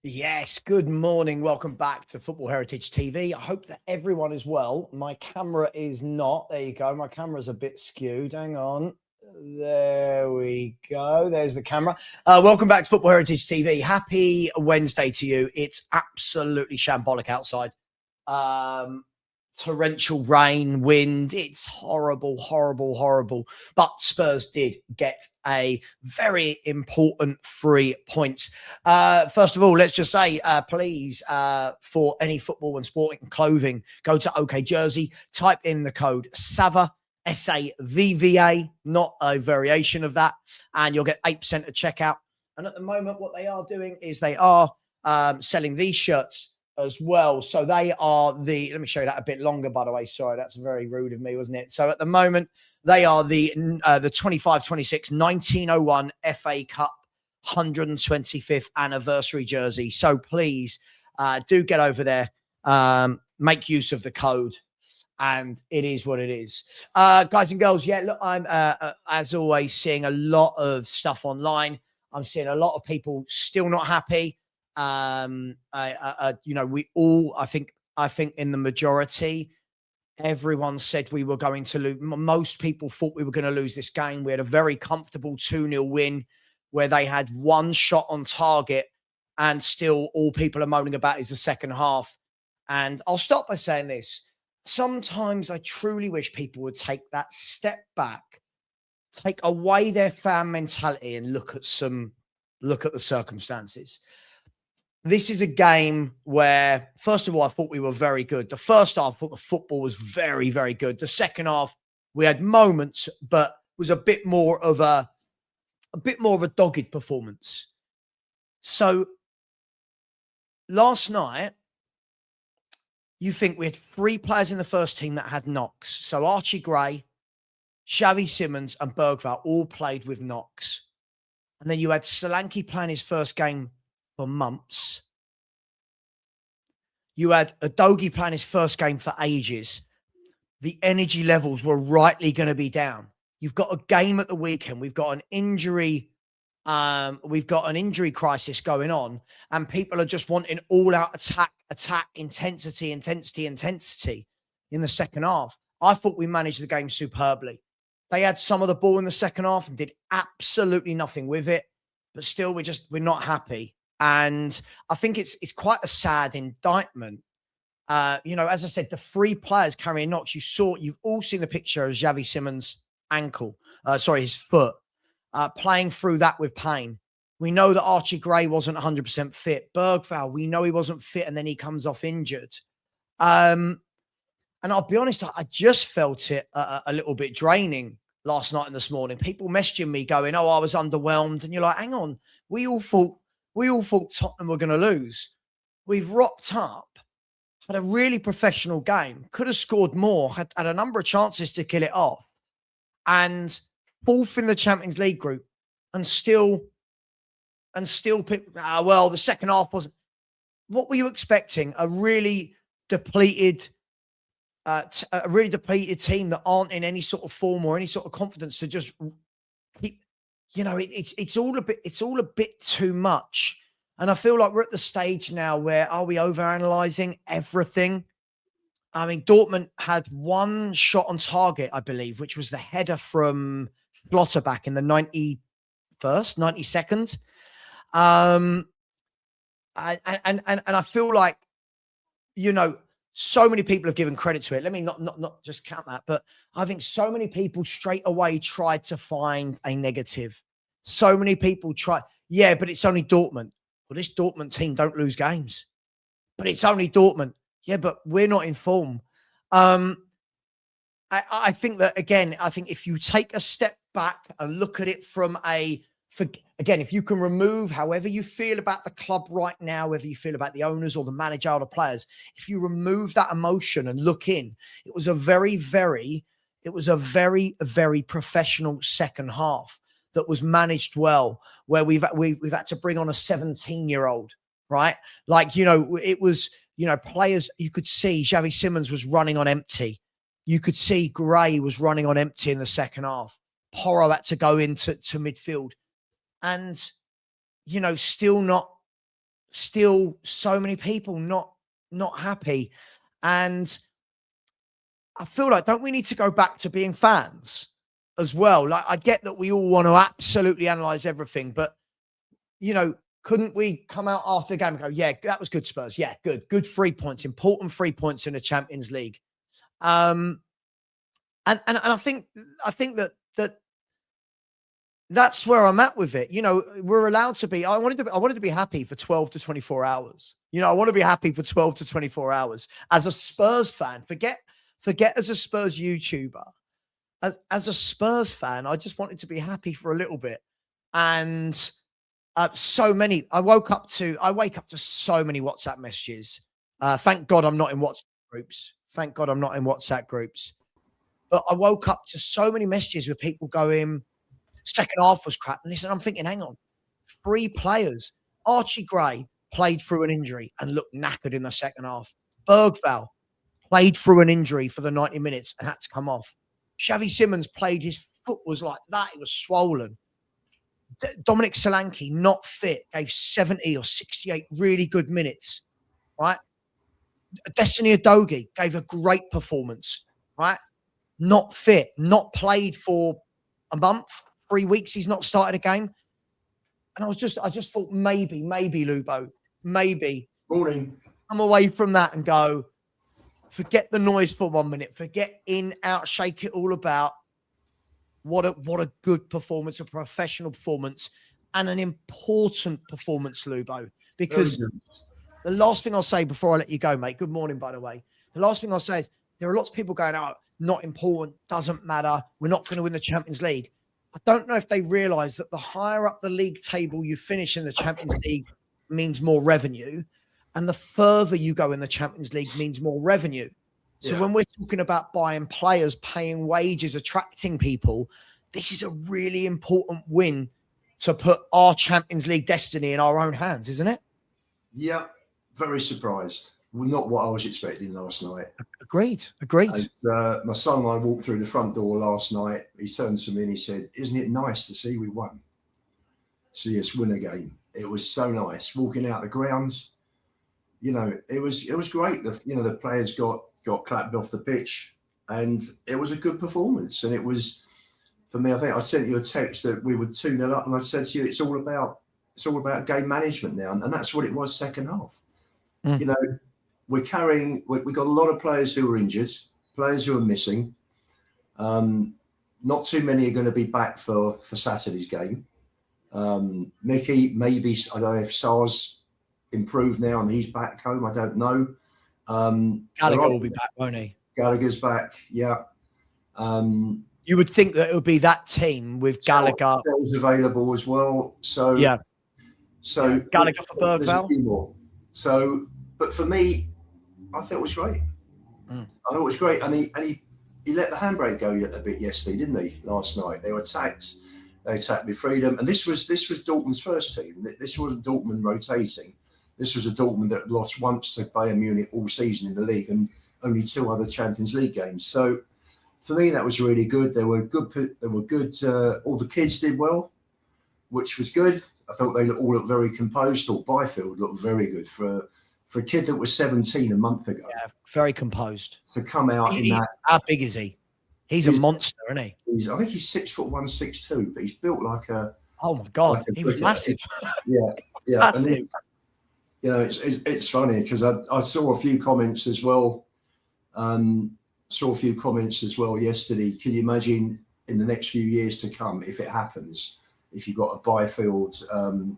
Yes, good morning. Welcome back to Football Heritage TV. I hope that everyone is well. My camera is not. There you go. My camera's a bit skewed. Hang on. There we go. There's the camera. Welcome back to Football Heritage TV. Happy Wednesday to you. It's absolutely shambolic outside. Torrential rain, wind. It's horrible, horrible, horrible. But Spurs did get a very important 3 points. First of all, let's just say, please, for any football and sporting clothing, go to OK Jersey, type in the code Savva, SAVVA, not a variation of that, and you'll get 8% at checkout. And at the moment, what they are doing is they are selling these shirts as well. So they are let me show you that a bit longer, by the way. Sorry, that's very rude of me, wasn't it? So at the moment, they are the 25-26 1901 FA Cup 125th anniversary jersey. So please do get over there, make use of the code, and it is what it is. Guys and girls, yeah, look, I'm, as always, seeing a lot of stuff online. I'm seeing a lot of people still not happy. We all, I think in the majority, everyone said we were going to lose. Most people thought we were going to lose this game. We had a very comfortable 2-0 win where they had one shot on target, and still all people are moaning about is the second half. And I'll start by saying this. Sometimes I truly wish people would take that step back, take away their fan mentality and look at the circumstances. This is a game where, first of all, I thought we were very good. The first half, I thought the football was very, very good. The second half, we had moments, but was a bit more of a dogged performance. So last night, you think we had 3 players in the first team that had knocks. So Archie Gray, Xavi Simons, and Bergvall all played with knocks. And then you had Solanke playing his first game for months. You had Udogie playing his first game for ages. The energy levels were rightly going to be down. You've got a game at the weekend. We've got an injury. We've got an injury crisis going on, and people are just wanting all-out attack, intensity in the second half. I thought we managed the game superbly. They had some of the ball in the second half and did absolutely nothing with it, but still we're not happy. And I think it's quite a sad indictment. As I said, the 3 players carrying knocks, you've all seen the picture of Xavi Simons' his foot, playing through that with pain. We know that Archie Gray wasn't 100% fit. Bergvall, we know he wasn't fit, and then he comes off injured. And I'll be honest, I just felt it a little bit draining last night and this morning. People messaging me going, "Oh, I was underwhelmed," and you're like, "Hang on, we all thought Tottenham were going to lose. We've rocked up, had a really professional game, could have scored more, had a number of chances to kill it off, and 4th in the Champions League group, and still, the second half wasn't." What were you expecting? A really depleted team that aren't in any sort of form or any sort of confidence to just keep. It's all a bit too much. And I feel like we're at the stage now where, are we overanalyzing everything? I mean, Dortmund had one shot on target, I believe, which was the header from Schlotterbeck in the 92nd. And I feel like, so many people have given credit to it. Let me not just count that, but I think so many people straight away tried to find a negative. So many people try, but it's only Dortmund. Well, this Dortmund team don't lose games, but it's only Dortmund. Yeah, but we're not in form. I think that, again, if you take a step back and look at it from if you can remove however you feel about the club right now, whether you feel about the owners or the manager or the players, if you remove that emotion and look in, it was a very, very professional second half that was managed well, where we've had to bring on a 17-year-old, right? It was, players, you could see Xavi Simons was running on empty. You could see Gray was running on empty in the second half. Porro had to go into midfield. And, still not still so many people not happy. And I feel like, don't we need to go back to being fans as well? Like, I get that we all want to absolutely analyze everything, but, you know, couldn't we come out after the game and go, yeah, that was good, Spurs. Yeah, good 3 points, important 3 points in the Champions League. And I think that's where I'm at with it. You know, we're allowed to be. I wanted to be happy for 12 to 24 hours. You know, I want to be happy for 12 to 24 hours as a Spurs fan. Forget as a Spurs YouTuber. As a Spurs fan, I just wanted to be happy for a little bit. And I wake up to so many WhatsApp messages. Thank God I'm not in WhatsApp groups. Thank God I'm not in WhatsApp groups. But I woke up to so many messages with people going, second half was crap. And listen, I'm thinking, hang on, 3 players. Archie Gray played through an injury and looked knackered in the second half. Bergvall played through an injury for the 90 minutes and had to come off. Xavi Simons played, his foot was like that. It was swollen. Dominic Solanke, not fit, gave 70 or 68 really good minutes, right? Destiny Udogie gave a great performance, right? Not fit, not played for a month, 3 weeks. He's not started a game. And I just thought maybe Lubo, maybe morning, come away from that and go, forget the noise for 1 minute, forget in, out, shake it all about. What a good performance, a professional performance, and an important performance, Lubo. Because the last thing I'll say before I let you go, mate, good morning, by the way. The last thing I'll say is there are lots of people going, oh, not important, doesn't matter, we're not going to win the Champions League. I don't know if they realise that the higher up the league table you finish in the Champions League means more revenue, and the further you go in the Champions League means more revenue. So when we're talking about buying players, paying wages, attracting people, this is a really important win to put our Champions League destiny in our own hands, isn't it? Yeah, very surprised. Well, not what I was expecting last night. Agreed. And, my son and I walked through the front door last night. He turned to me and he said, "Isn't it nice to see we won? See us win a game." It was so nice walking out the grounds. You know, it was great. The players got clapped off the pitch, and it was a good performance. And it was, for me, I think I sent you a text that we were 2-0 up, and I said to you, it's all about game management now, and that's what it was second half. You know, we've got a lot of players who are injured, players who are missing. Not too many are going to be back for Saturday's game. Mickey, maybe, I don't know if SAR's improved now and he's back home. I don't know. Gallagher will be back, won't he? Gallagher's back, yeah. You would think that it would be that team with Gallagher available as well. So Gallagher for Bergvall. So, but for me, I thought it was great. I thought it was great, and he let the handbrake go a bit yesterday, didn't he? Last night they attacked with freedom, and this was Dortmund's first team. This wasn't Dortmund rotating. This was a Dortmund that had lost once to Bayern Munich all season in the league, and only 2 other Champions League games. So for me, that was really good. They were good. All the kids did well, which was good. I thought they all looked very composed. Thought Byfield looked very good for a kid that was 17 a month ago. Yeah, very composed. To come out in that. How big is he? He's a monster, isn't he? I think he's 6'1", 6'2", but he's built like a. Oh my God, he was massive. Yeah. Massive. You know, it's funny because I saw a few comments as well. Yesterday. Can you imagine in the next few years to come, if it happens, if you've got a Byfield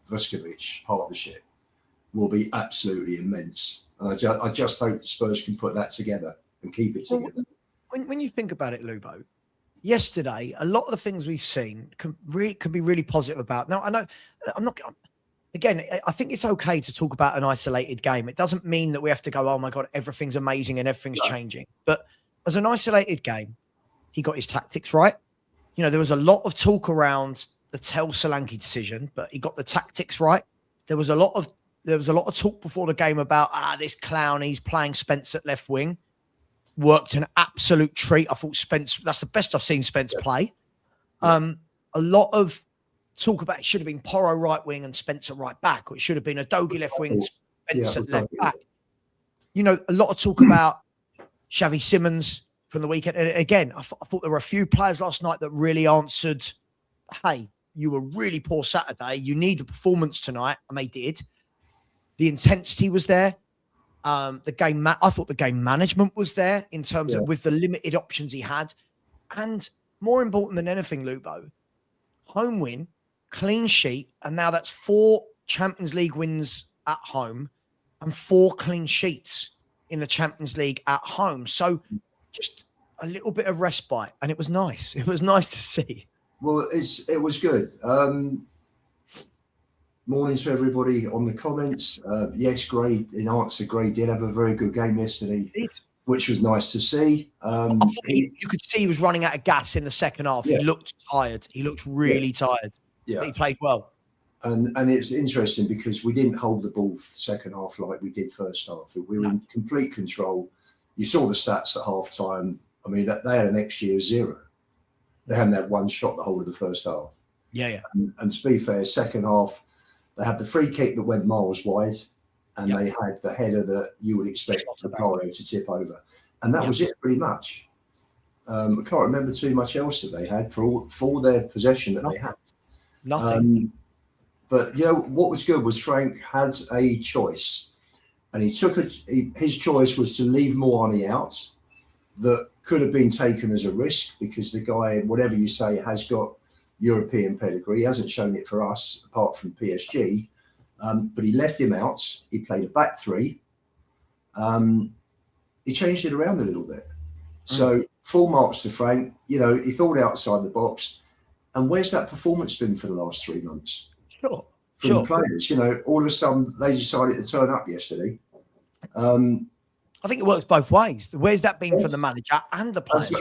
Vuskovic partnership, will be absolutely immense. And I just hope the Spurs can put that together and keep it together. When you think about it, Lubo, yesterday, a lot of the things we've seen can be really positive about. Now, I know I'm not. Again, I think it's okay to talk about an isolated game. It doesn't mean that we have to go, oh my God, everything's amazing and everything's changing. But as an isolated game, he got his tactics right. You know, there was a lot of talk around the Tel Solanke decision, but he got the tactics right. There was a lot of talk before the game about this clown, he's playing Spence at left wing. Worked an absolute treat. I thought Spence, that's the best I've seen Spence play. A lot of talk about it should have been Porro right wing and Spence at right back, or it should have been Udogie left wing, Spence at left back. You know, a lot of talk about Xavi Simons from the weekend. And again, I thought there were a few players last night that really answered, hey, you were really poor Saturday. You need a performance tonight. And they did. The intensity was there. I thought the game management was there in terms of with the limited options he had. And more important than anything, Lubo, home win, clean sheet. And now that's 4 Champions League wins at home and 4 clean sheets in the Champions League at home. So just a little bit of respite, and it was nice. It was nice to see. Well, it was good. Morning to everybody on the comments. Yes, Gray, in answer, Gray did have a very good game yesterday, which was nice to see. You could see he was running out of gas in the second half. He looked tired. He looked really tired. Yeah. But he played well. And it's interesting because we didn't hold the ball second half like we did first half. We were in complete control. You saw the stats at half time. I mean, they had an XG of 0. They hadn't had one shot the whole of the first half. Yeah. And to be fair, second half, they had the free kick that went miles wide, and they had the header that you would expect Ricardo to tip over. And that was it pretty much. I can't remember too much else that they had for all their possession that they had. Nothing. But, you know, what was good was Frank had a choice, and he took his choice was to leave Moani out. That could have been taken as a risk because the guy, whatever you say, has got European pedigree. He hasn't shown it for us apart from PSG, but he left him out. He played a back 3. He changed it around a little bit. So full marks to Frank. You know, he thought outside the box. And where's that performance been for the last 3 months? Sure. From the players, you know, all of a sudden they decided to turn up yesterday. I think it works both ways. Where's that been for the manager and the players?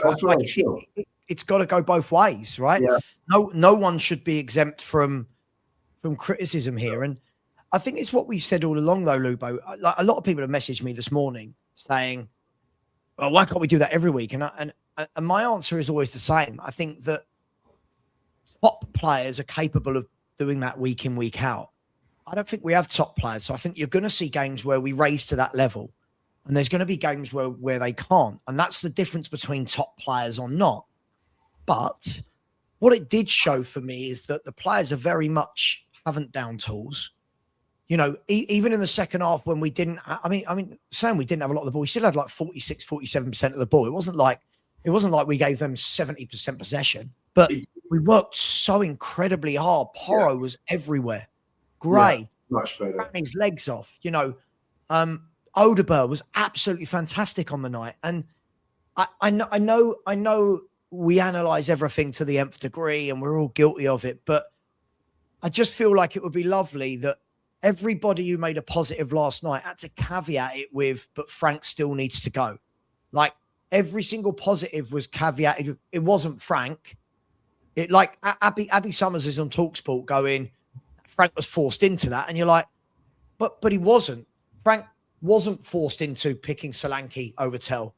It's got to go both ways, right? Yeah. No one should be exempt from criticism here. And I think it's what we said all along, though, Lubo. Like, a lot of people have messaged me this morning saying, well, why can't we do that every week? And my answer is always the same. I think that top players are capable of doing that week in, week out. I don't think we have top players. So I think you're going to see games where we raise to that level. And there's going to be games where they can't. And that's the difference between top players or not. But what it did show for me is that the players are very much haven't down tools. You know, even in the second half when we didn't, I mean, saying we didn't have a lot of the ball, we still had like 46, 47% of the ball. It wasn't like we gave them 70% possession, but we worked so incredibly hard. Porro was everywhere. Great. Much better. Cutting his legs off, you know. Odegaard was absolutely fantastic on the night. And I know we analyze everything to the nth degree and we're all guilty of it, but I just feel like it would be lovely that everybody who made a positive last night had to caveat it with, but Frank still needs to go. Like every single positive was caveated. It wasn't Frank. It like Abby Summers is on TalkSport going, Frank was forced into that. And you're like, but he wasn't. Frank wasn't forced into picking Solanke over Tell.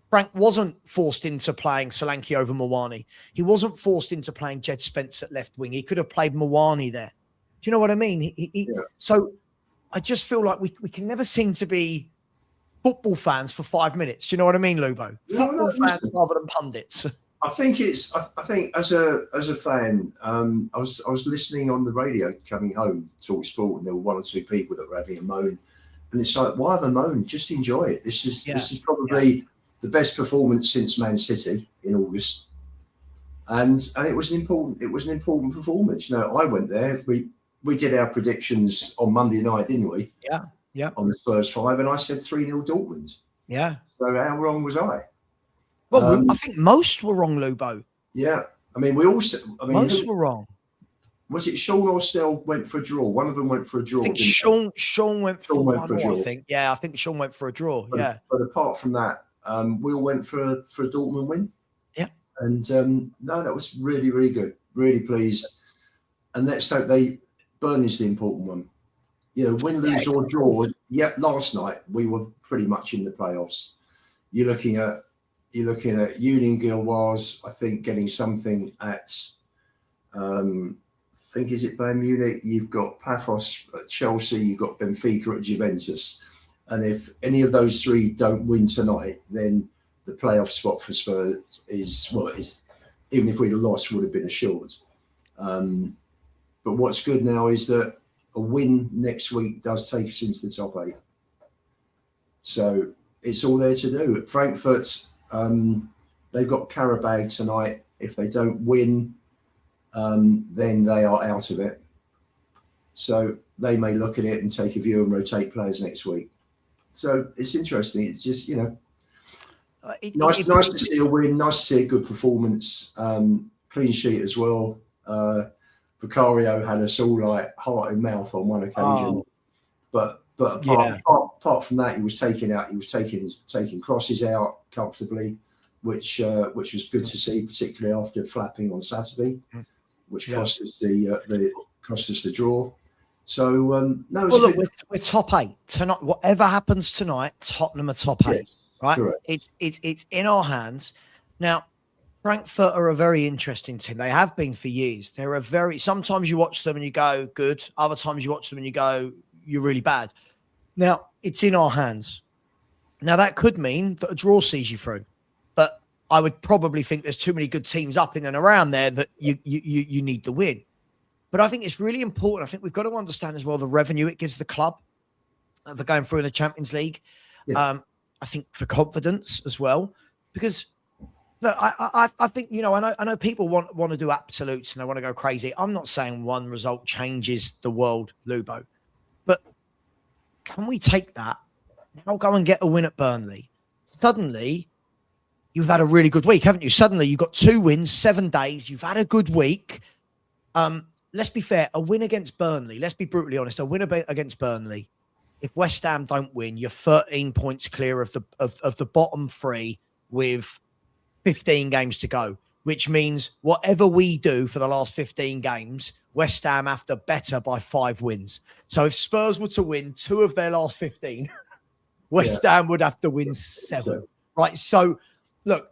Frank wasn't forced into playing Solanke over Moani. He wasn't forced into playing Jed Spence at left wing. He could have played Moani there. Do you know what I mean? So I just feel like we can never seem to be football fans for 5 minutes. Do you know what I mean, Lubo? Football fans rather than pundits. I think as a fan, I was listening on the radio coming home, TalkSport, and there were 1 or 2 people that were having a moan. And it's like, why have a moan? Just enjoy it. This is probably the best performance since Man City in August, and it was an important performance. You know, I went there. We did our predictions on Monday night, didn't we? Yeah. On the Spurs 5, and I said 3-0 Dortmund. Yeah. So how wrong was I? Well, I think most were wrong, Lubo. Yeah. I mean, most were wrong. Was it Sean or Snell went for a draw? One of them went for a draw. I think Sean went for a draw. I think Sean went for a draw. But apart from that, we all went for a Dortmund win. Yeah. And no, that was really, really good. Really pleased. And let's hope Burnley's the important one. You know, win, lose or draw. Yeah, last night we were pretty much in the playoffs. You're looking at Union Gilloise, I think, getting something at think, is it Bayern Munich? You've got Paphos at Chelsea. You've got Benfica at Juventus. And if any of those three don't win tonight, then the playoff spot for Spurs is even if we'd have lost, would have been assured. But what's good now is that a win next week does take us into the top 8. So it's all there to do. At Frankfurt, they've got Carabao tonight. If they don't win, then they are out of it. So they may look at it and take a view and rotate players next week. So it's interesting. It's just, nice to see a win, nice to see a good performance, clean sheet as well. Vicario had us all like heart in mouth on one occasion, but apart from that, he was taking crosses out comfortably, which was good to see, particularly after flapping on Saturday, which cost us the draw. So no, look, we're top 8 tonight. Whatever happens tonight, Tottenham are top 8. Yes, right? Correct. It's in our hands now. Frankfurt are a very interesting team. They have been for years. Sometimes you watch them and you go good. Other times you watch them and you go, you're really bad. Now it's in our hands. Now that could mean that a draw sees you through, but I would probably think there's too many good teams up in and around there that you need the win. But I think it's really important. I think we've got to understand as well the revenue it gives the club for going through in the Champions League. Yeah. I think for confidence as well, because look, I think, I know people want to do absolutes and they want to go crazy. I'm not saying one result changes the world, Lubo, but can we take that now? Go and get a win at Burnley. Suddenly, you've had a really good week, haven't you? Suddenly, you've got 2 wins, 7 days. You've had a good week. Let's be fair. A win against Burnley. Let's be brutally honest. A win against Burnley. If West Ham don't win, you're 13 points clear of the bottom 3 with 15 games to go, which means whatever we do for the last 15 games, West Ham have to better by 5 wins. So if Spurs were to win 2 of their last 15, West Ham would have to win 7. Right? So look,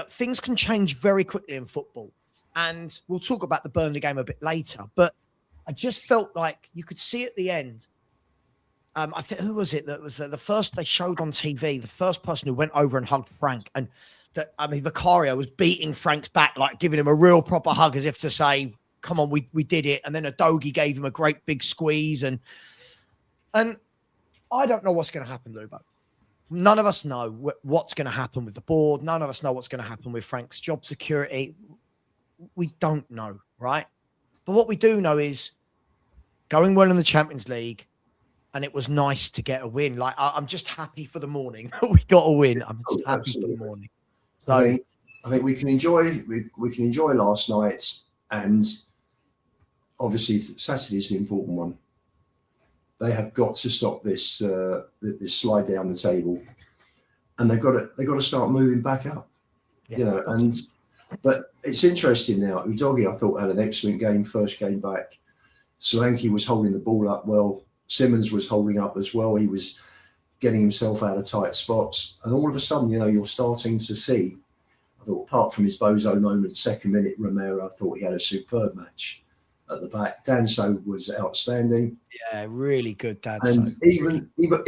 things can change very quickly in football. And we'll talk about the Burnley game a bit later. But I just felt like you could see at the end. I think, who was it that was the first they showed on TV? The first person who went over and hugged Frank. And Vicario was beating Frank's back, like giving him a real proper hug as if to say, come on, we did it. And then Udogie gave him a great big squeeze. And I don't know what's going to happen, Lubo. None of us know what's going to happen with the board. None of us know what's going to happen with Frank's job security. We don't know, right? But what we do know is going well in the Champions League, and it was nice to get a win. Like, I'm just happy for the morning. We got a win. I'm just happy for the morning. So I think we can enjoy last night, and obviously Saturday's the important one. They have got to stop this this slide down the table, and they've got to start moving back up. Yeah, But it's interesting now. Udogie, I thought, had an excellent game, first game back. Solanke was holding the ball up well. Simmons was holding up as well. He was getting himself out of tight spots. And all of a sudden, you're starting to see, I thought, apart from his bozo moment, 2nd minute, Romero, I thought he had a superb match at the back. Danso was outstanding. Yeah, really good, Danso. And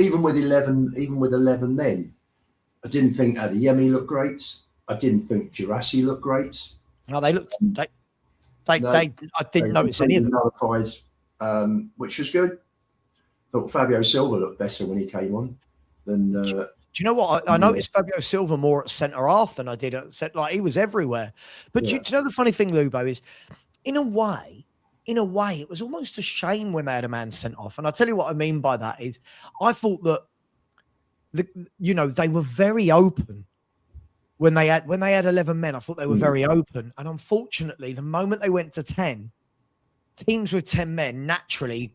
even with 11 men, I didn't think Adeyemi looked great. I didn't think Jurassi looked great. No, they looked. I didn't notice any of them. Nullified, which was good. I thought Fabio Silva looked better when he came on. Than do you know what? I noticed Fabio Silva more at centre half than I did at centre. Like, he was everywhere. But do you know the funny thing, Lubo, is in a way, it was almost a shame when they had a man sent off. And I'll tell you what I mean by that is I thought that they were very open. When they had 11 men, I thought they were very open. And unfortunately, the moment they went to 10, teams with 10 men naturally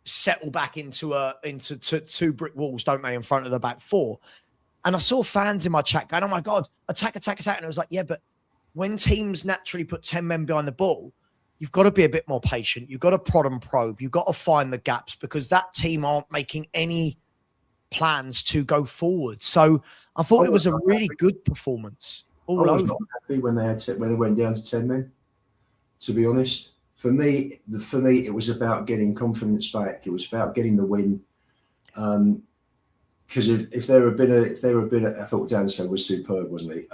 settle back into 2 brick walls, don't they, in front of the back 4. And I saw fans in my chat going, oh my God, attack. And I was like, yeah, but when teams naturally put 10 men behind the ball, you've got to be a bit more patient. You've got to prod and probe. You've got to find the gaps because that team aren't making any plans to go forward. So I thought it was a really good performance all over. I was not happy when they went down to 10 men, to be honest. For me, it was about getting confidence back. It was about getting the win. Because if there had been I thought Danso was superb, wasn't he?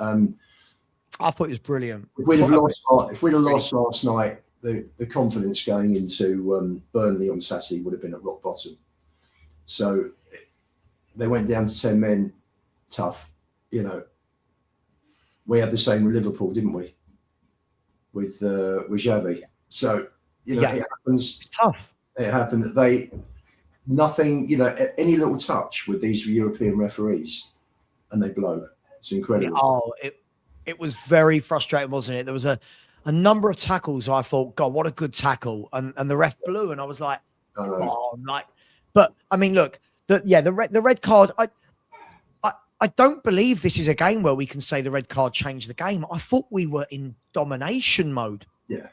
I thought it was brilliant. If we'd have lost last night, the confidence going into Burnley on Saturday would have been at rock bottom. So they went down to 10 men, tough. You know, we had the same with Liverpool, didn't we? With Xavi. So it happens. It's tough. It happened that nothing. You know, any little touch with these European referees, and they blow. It's incredible. It was very frustrating, wasn't it? There was a number of tackles where I thought, God, what a good tackle, and the ref blew, and I was like, But I mean, look, the red card. I don't believe this is a game where we can say the red card changed the game. I thought we were in domination mode. Yeah.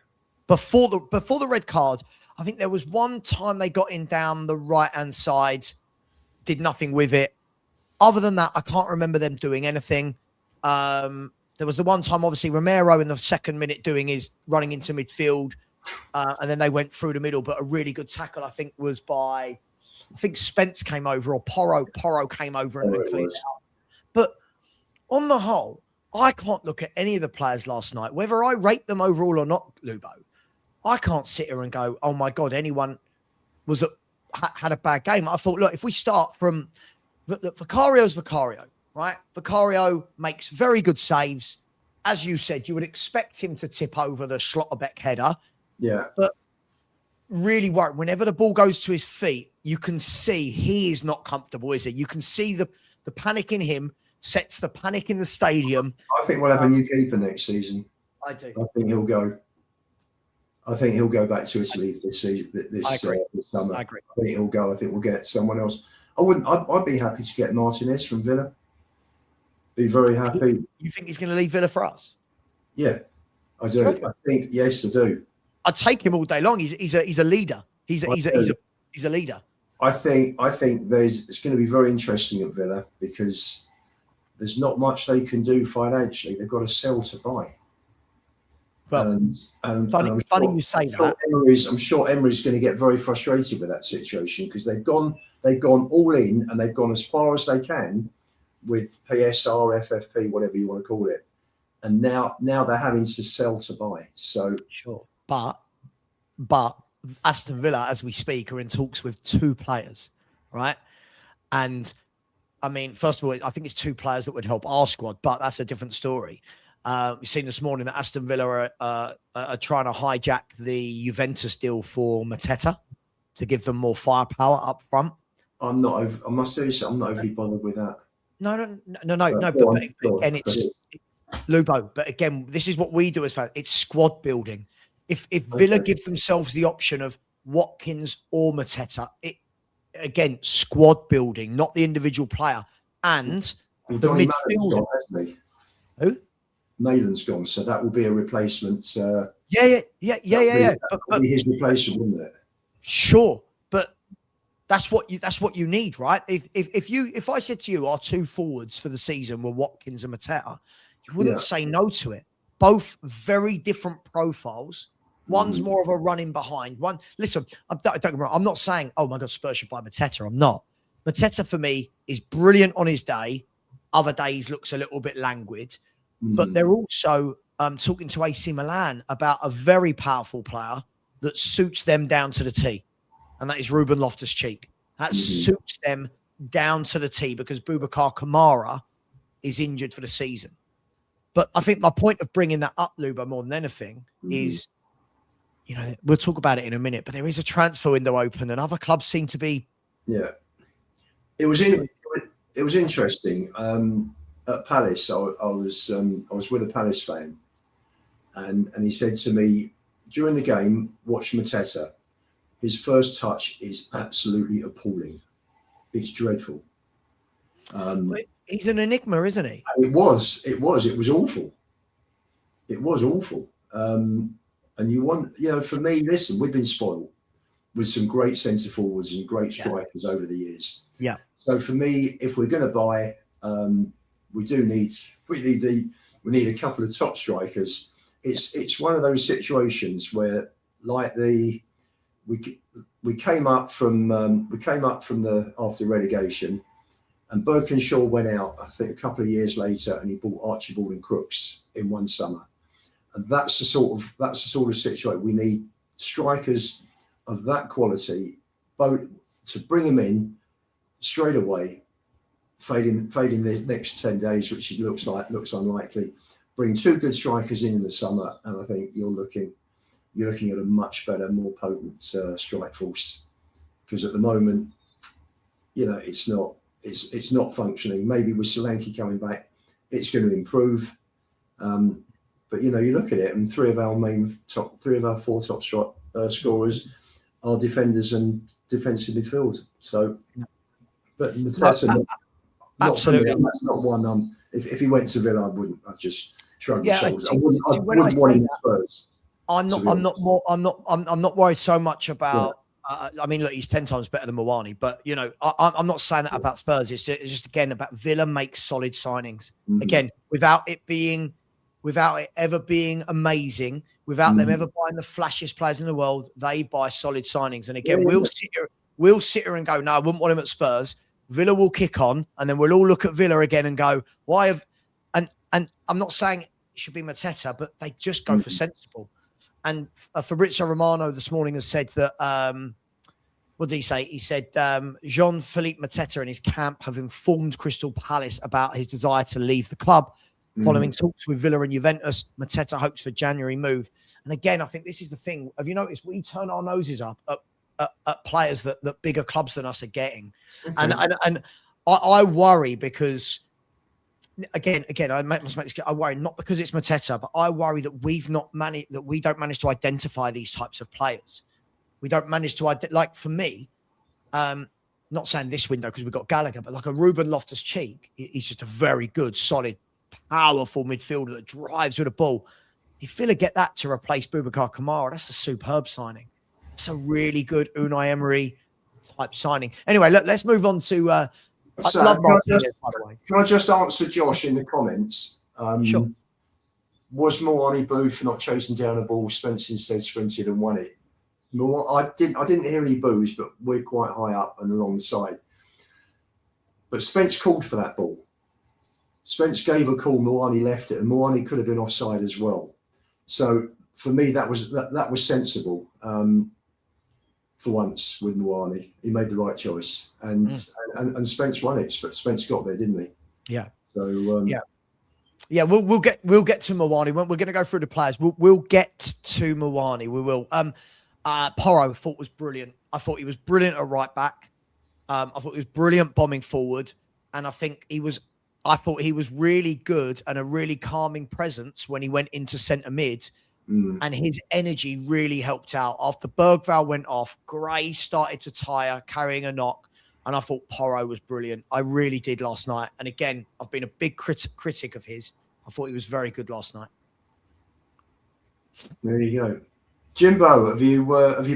Before the red card, I think there was one time they got in down the right-hand side, did nothing with it. Other than that, I can't remember them doing anything. There was the one time, obviously, Romero in the second minute running into midfield, and then they went through the middle. But a really good tackle, I think, was by, I think Spence came over, or Porro came over and cleaned it out. But on the whole, I can't look at any of the players last night, whether I rate them overall or not, Lubo. I can't sit here and go, oh my God, anyone had a bad game. I thought, look, if we start from Vicario's Vicario, right? Vicario makes very good saves. As you said, you would expect him to tip over the Schlotterbeck header. Yeah. But really worried. Whenever the ball goes to his feet, you can see he is not comfortable, is it? You can see the panic in him, sets the panic in the stadium. I think we'll have a new keeper next season. I do. I think he'll go. I think he'll go back to Italy this season, this summer. I agree. I think he'll go. I think we'll get someone else. I'd be happy to get Martinez from Villa. Be very happy. You think he's going to leave Villa for us? Yeah, I do. Okay. I think yes, I do. I'd take him all day long. He's a leader. He's a leader. I think it's going to be very interesting at Villa because there's not much they can do financially. They've got to sell to buy. Well, funny you say that. I'm sure Emery's going to get very frustrated with that situation because they've gone all in and they've gone as far as they can with PSR, FFP, whatever you want to call it, and now they're having to sell to buy. So sure, but Aston Villa, as we speak, are in talks with 2 players, right? And I mean, first of all, I think it's 2 players that would help our squad, but that's a different story. We've seen this morning that Aston Villa are trying to hijack the Juventus deal for Mateta to give them more firepower up front. I must tell you something, I'm not overly bothered with that. No. But again, it's Lubo. But again, this is what we do as fans. It's squad building. If Villa give themselves the option of Watkins or Mateta, again, squad building, not the individual player. And the midfield. Who? Maitland's gone, so that will be a replacement. Yeah. But be his replacement, wouldn't it? Sure, but that's what you need, right? If I said to you, our 2 forwards for the season were Watkins and Mateta, you wouldn't say no to it. Both very different profiles. One's more of a running behind. One, listen, don't get me wrong, I'm not saying, oh my God, Spurs should buy Mateta. I'm not. Mateta for me is brilliant on his day. Other days looks a little bit languid. But they're also talking to AC Milan about a very powerful player that suits them down to the T. And that is Ruben Loftus-Cheek. That suits them down to the T because Boubacar Kamara is injured for the season. But I think my point of bringing that up, Luba, more than anything, is, we'll talk about it in a minute, but there is a transfer window open and other clubs seem to be. Yeah. It was interesting. At Palace, I was with a Palace fan, and he said to me during the game, "Watch Mateta. His first touch is absolutely appalling. It's dreadful." He's an enigma, isn't he? It was awful. It was awful. And for me, listen, we've been spoiled with some great centre forwards and great strikers over the years. Yeah. So for me, if we're going to buy. We need a couple of top strikers. It's one of those situations where like we came up from the after relegation, and Birkinshaw went out, I think, a couple of years later, and he bought Archibald and Crooks in one summer. And that's the sort of situation we need. Strikers of that quality, both to bring them in straight away, fading the next 10 days, which looks unlikely. Bring 2 good strikers in the summer, and I think you're looking at a much better, more potent strike force. Because at the moment, it's not functioning. Maybe with Solanke coming back, it's going to improve. But you look at it, and 3 of our 4 top scorers are defenders and defensive midfield. So, but Mateta, absolutely, that's not one. If he went to Villa, I'd just shrug my shoulders. I wouldn't want him at Spurs. I'm not worried so much about. I mean, look, he's 10 times better than Mawani, but I'm not saying that about Spurs. It's just again about Villa makes solid signings. Again, without it ever being amazing, without them ever buying the flashiest players in the world, they buy solid signings. And again, we'll sit here and go, no, I wouldn't want him at Spurs. Villa will kick on, and then we'll all look at Villa again and go, why have? And I'm not saying it should be Mateta, but they just go for sensible. And Fabrizio Romano this morning has said that, what did he say? He said, Jean-Philippe Mateta and his camp have informed Crystal Palace about his desire to leave the club. Following talks with Villa and Juventus, Mateta hopes for January move. And again, I think this is the thing. Have you noticed we turn our noses up at players that bigger clubs than us are getting? And I worry because, again, I must make this clear. I worry not because it's Mateta, but I worry that we don't manage to identify these types of players. We don't manage to like for me. Not saying this window because we've got Gallagher, but like a Ruben Loftus-Cheek, he's just a very good, solid, powerful midfielder that drives with the ball. If Villa get that to replace Boubacar Kamara, that's a superb signing. It's a really good Unai Emery type signing. Anyway, look, let's move on to. Can I just answer Josh in the comments? Sure. Was Mawani booed for not chasing down a ball? Spence instead sprinted and won it. I didn't hear any boos, but we're quite high up and along the side. But Spence called for that ball. Spence gave a call, Mawani left it, and Mawani could have been offside as well. So for me, that was sensible. For once with Mawani, he made the right choice, and Spence won it. Spence got there, didn't he? Yeah. So yeah. We'll get to Mawani. We're going to go through the players. We'll get to Mawani. We will. Porro I thought was brilliant. I thought he was brilliant at right back. I thought he was brilliant bombing forward, and I thought he was really good and a really calming presence when he went into centre mid, and his energy really helped out. After Bergvall went off, Gray started to tire, carrying a knock, and I thought Porro was brilliant. I really did last night. And again, I've been a big critic of his. I thought he was very good last night. There you go. Jimbo, have you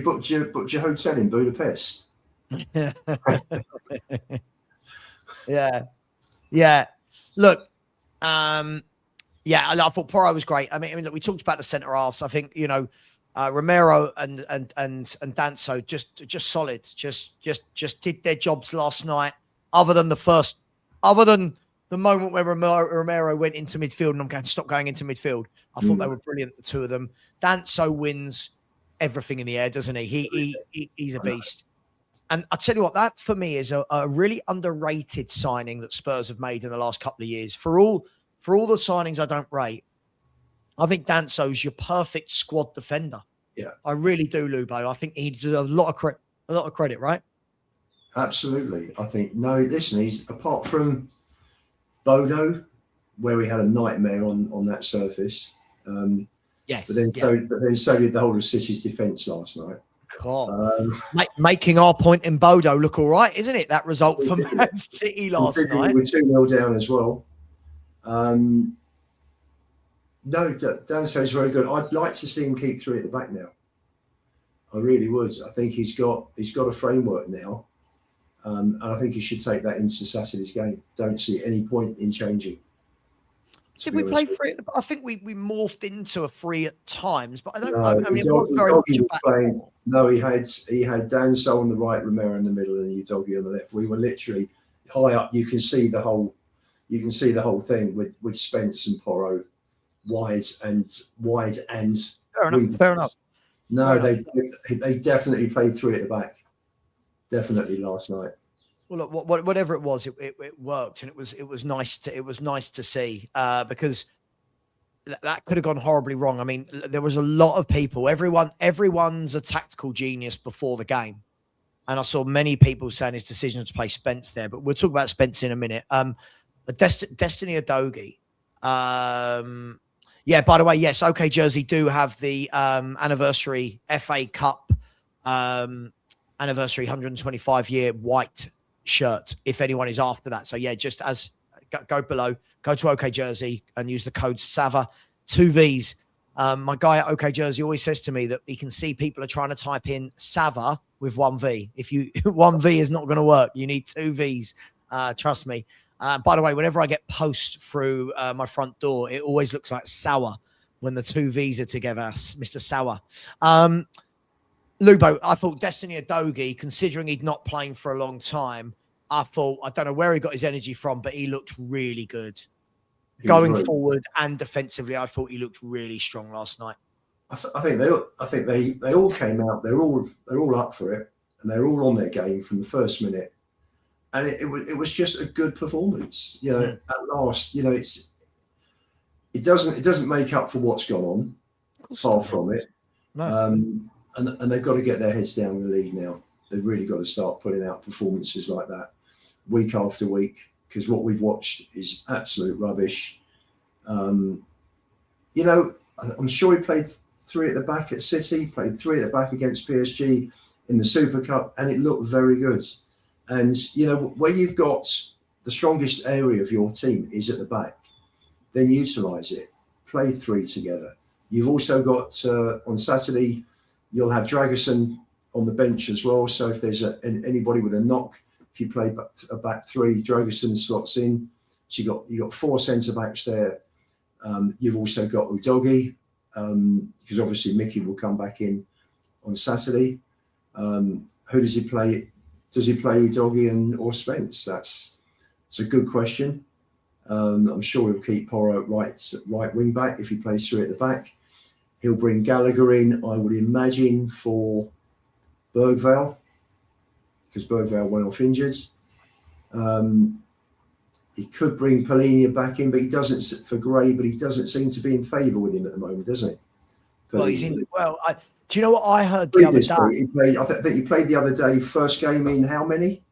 booked your hotel in Budapest? Yeah. Look, I thought Porro was great. I mean, look, we talked about the centre halves. I think Romero and Danso just solid. Just did their jobs last night. Other than the moment where Romero went into midfield, and I'm going to stop going into midfield. I thought they were brilliant, the two of them. Danso wins everything in the air, doesn't he? He's a beast. And I tell you what, that for me is a really underrated signing that Spurs have made in the last couple of years. For all the signings I don't rate, I think Danso's your perfect squad defender. Yeah, I really do, Lubo. I think he deserves a lot of credit, right? Absolutely. I think he's apart from Bodo, where we had a nightmare on that surface. Yes. But then so did the whole of City's defence last night. Making our point in Bodo look all right, isn't it? That result for Man City last night. We were 2-0 down as well. Danso's very good. I'd like to see him keep 3 at the back now. I really would. I think he's got a framework now, and I think he should take that into Saturday's game. Don't see any point in changing. To Did be we honest play with free? I think we morphed into a free at times, but I you. don't. No, I mean, it was very much a was back playing. four. No, he had Danso on the right, Romero in the middle, and Udogie on the left. We were literally high up. You can see the whole thing with Spence and Porro wide and Fair enough. wing. Fair enough. No, Fair they definitely played three at the back. Definitely last night. Well, look, whatever it was, it worked, and it was nice to see because that could have gone horribly wrong. I mean, there was a lot of people. Everyone's a tactical genius before the game, and I saw many people saying his decision to play Spence there. But we'll talk about Spence in a minute. Destiny Udogie. Yeah. By the way, yes. OK Jersey do have the anniversary FA Cup anniversary 125-year white shirt if anyone is after that. So yeah, just as go below, go to OK Jersey and use the code Savva, 2 V's. My guy at OK Jersey always says to me that he can see people are trying to type in Savva with 1 V. If you 1 V is not going to work, you need 2 V's. Trust me. By the way, whenever I get post through my front door, it always looks like sour when the 2 V's are together, Mr. Sour. Lubo, I thought Destiny Udogie, considering he'd not playing for a long time, I don't know where he got his energy from, but he looked really good. Going forward and defensively, I thought he looked really strong last night. I think they all came out. They're all up for it, and they're all on their game from the first minute. And it was just a good performance. You know, at last, you know, it doesn't make up for what's gone on. Far from it. No. And they've got to get their heads down in the league now. They've really got to start putting out performances like that week after week, because what we've watched is absolute rubbish. You know, I'm sure he played 3 at the back at City, played 3 at the back against PSG in the Super Cup, and it looked very good. And, you know, where you've got the strongest area of your team is at the back, then utilise it. Play 3 together. You've also got, on Saturday, you'll have Dragerson on the bench as well. So if there's anybody with a knock, if you play a back 3, Dragerson slots in. So you got 4 centre-backs there. You've also got Udogie, because obviously Mickey will come back in on Saturday. Who does he play? Does he play Udogie or Spence? That's a good question. I'm sure he'll keep Porro right wing back if he plays 3 at the back. He'll bring Gallagher in, I would imagine, for Bergvall, because Bergvall went off injured. He could bring Polinia back in, but he doesn't for Gray. But he doesn't seem to be in favour with him at the moment, does he? Well, he's in. Well, do you know what I heard the other day? I think he played the other day. First game in how many?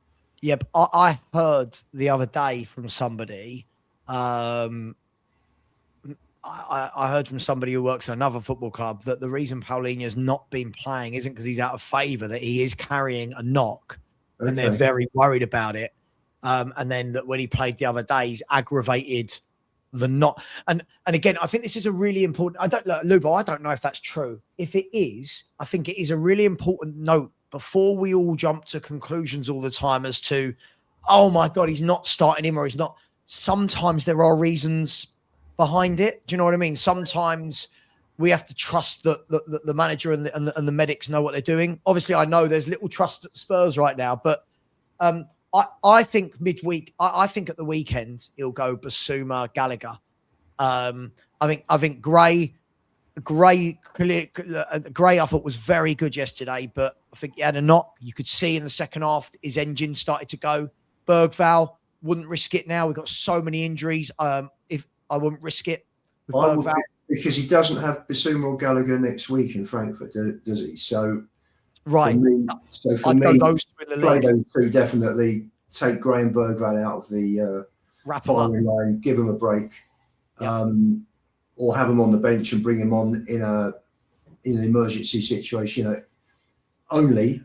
Yeah, but I heard the other day from somebody. I heard from somebody who works at another football club that the reason Paulina's not been playing isn't because he's out of favour, that he is carrying a knock, and they're very worried about it. And then that when he played the other day, he's aggravated the knock. And again, I think this is a really important. Lubo, I don't know if that's true. If it is, I think it is a really important note before we all jump to conclusions all the time as to, oh my God, he's not starting him or he's not. Sometimes there are reasons behind it. Do you know what I mean? Sometimes we have to trust that the manager and the medics know what they're doing. Obviously, I know there's little trust at Spurs right now, but I think midweek, I think at the weekend he'll go Basuma, Gallagher. I think Gray I thought was very good yesterday, but I think he had a knock. You could see in the second half his engine started to go. Bergvall, wouldn't risk it now. We've got so many injuries. If I wouldn't risk it with Bergvall. Because he doesn't have Basuma or Gallagher next week in Frankfurt, does he? So right. For me, play those 2 definitely. Take Gray and Bergvall out of the firing line, give them a break, or have them on the bench and bring him on in an emergency situation. You know, only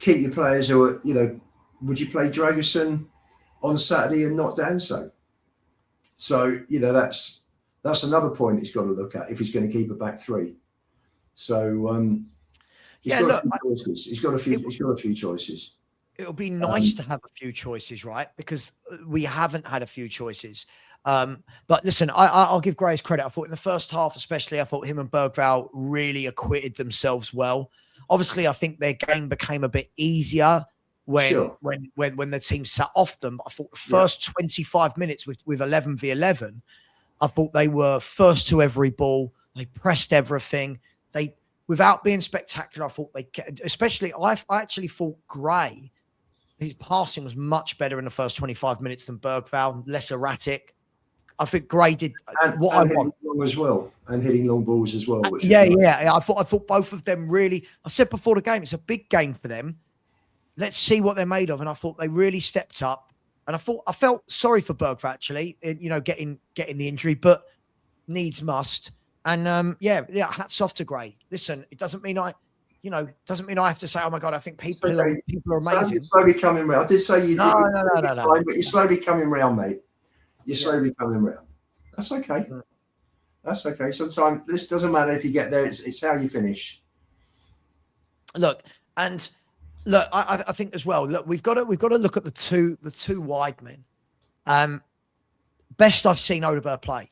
keep your players who are, you know, would you play Dragerson on Saturday and not Danso? So, you know, that's another point he's got to look at if he's going to keep a back 3. So he's got a few choices. it'll be nice to have a few choices, right? Because we haven't had a few choices. But listen, I'll give Gray his credit. I thought in the first half, especially, I thought him and Bergvall really acquitted themselves well. Obviously, I think their game became a bit easier when the team sat off them. I thought the first 25 minutes with 11 v 11, I thought they were first to every ball. They pressed everything. They, without being spectacular, I thought especially, I actually thought Gray, his passing was much better in the first 25 minutes than Bergvall, less erratic. I think Gray did what I want long as well, and hitting long balls as well. Which I thought both of them really. I said before the game, it's a big game for them. Let's see what they're made of, and I thought they really stepped up. And I felt sorry for Bergvall actually, getting the injury, but needs must. And hats off to Gray. Listen, it doesn't mean I have to say, oh my God, I think people are amazing. You're slowly coming round. I did say you. No. But you're slowly coming round, mate. You're slowly coming round. That's okay. That's okay. Sometimes this doesn't matter if you get there. It's how you finish. Look, I think as well. Look, we've got to look at the two wide men. Best I've seen Udogie play.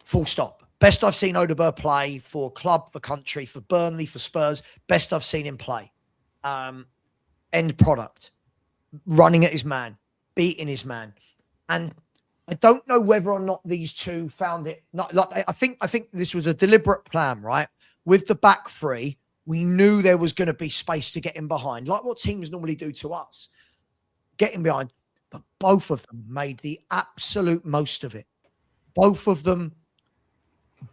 Full stop. Best I've seen Udogie play for club, for country, for Burnley, for Spurs. Best I've seen him play. End product. Running at his man. Beating his man. And I don't know whether or not these two found it. I think this was a deliberate plan, right? With the back three, we knew there was going to be space to get in behind, like what teams normally do to us. Getting behind. But both of them made the absolute most of it. Both of them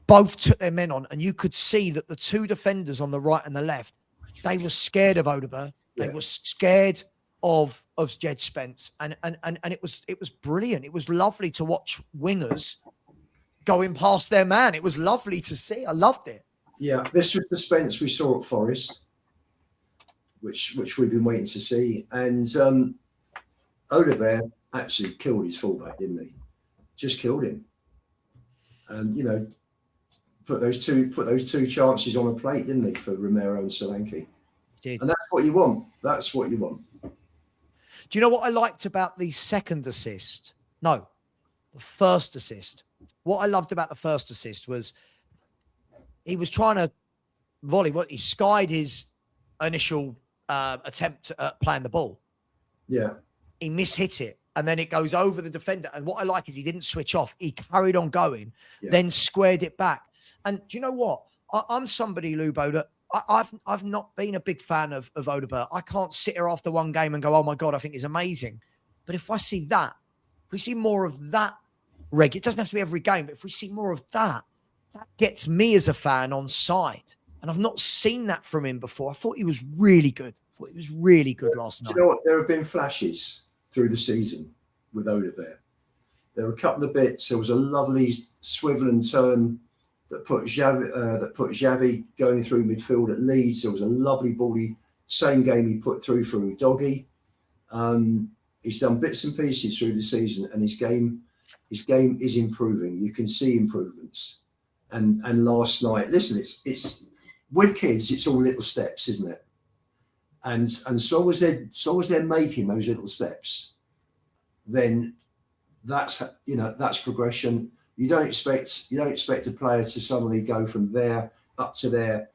took their men on, and you could see that the two defenders on the right and the left, they were scared of Udogie. They were scared of Jed Spence, and it was brilliant. It was lovely to watch wingers going past their man. It was lovely to see. I loved it. Yeah, this was the Spence we saw at Forest, which we've been waiting to see. And Udogie actually killed his fullback, didn't he? Just killed him. And put those two chances on a plate, didn't he, for Romero and Solanke? And that's what you want. That's what you want. Do you know what I liked about the second assist? No, the first assist. What I loved about the first assist was he was trying to volley. He skied his initial attempt at playing the ball. Yeah. He mishit it. And then it goes over the defender. And what I like is he didn't switch off. He carried on going, then squared it back. And do you know what? I'm somebody, Lubo, that I've not been a big fan of Udogie. I can't sit here after one game and go, oh my God, I think he's amazing. But if I see that, if we see more of that regular, it doesn't have to be every game, but if we see more of that, that gets me as a fan on side. And I've not seen that from him before. I thought he was really good. Last night. Do you know what? There have been flashes through the season with Udogie. There were a couple of bits. There was a lovely swivel and turn that put Xavi going through midfield at Leeds. There was a lovely bally, same game he put through for Udogie. He's done bits and pieces through the season, and his game is improving. You can see improvements. And last night, listen, it's with kids, it's all little steps, isn't it? And so long as they're making those little steps, then that's progression. You don't expect a player to suddenly go from there up to there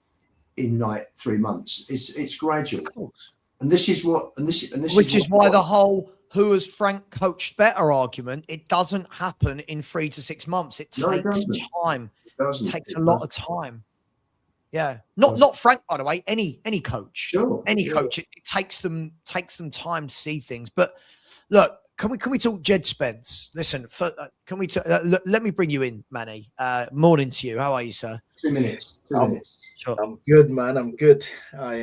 in like 3 months. It's gradual, and this is why the whole "who has Frank coached better" argument. It doesn't happen in 3 to 6 months. It takes time. It takes a lot of time. Yeah, not Frank, by the way. Any coach, coach. It takes them time to see things. But look. Can we talk Jed Spence? Listen, can we? Let me bring you in, Manny. Morning to you. How are you, sir? 2 minutes. Sure. I'm good, man. I'm good. I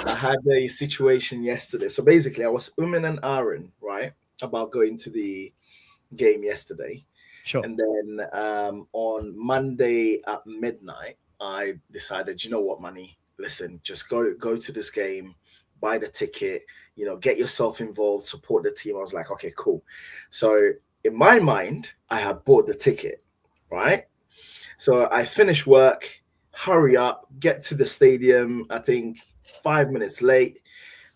had a situation yesterday. So basically, I was and Aaron, right, about going to the game yesterday. Sure. And then on Monday at midnight, I decided, you know what, Manny? Listen, just go to this game, buy the ticket. Get yourself involved, support the team. I was like, okay, cool. So in my mind, I had bought the ticket, right? So I finish work, hurry up, get to the stadium, I think 5 minutes late.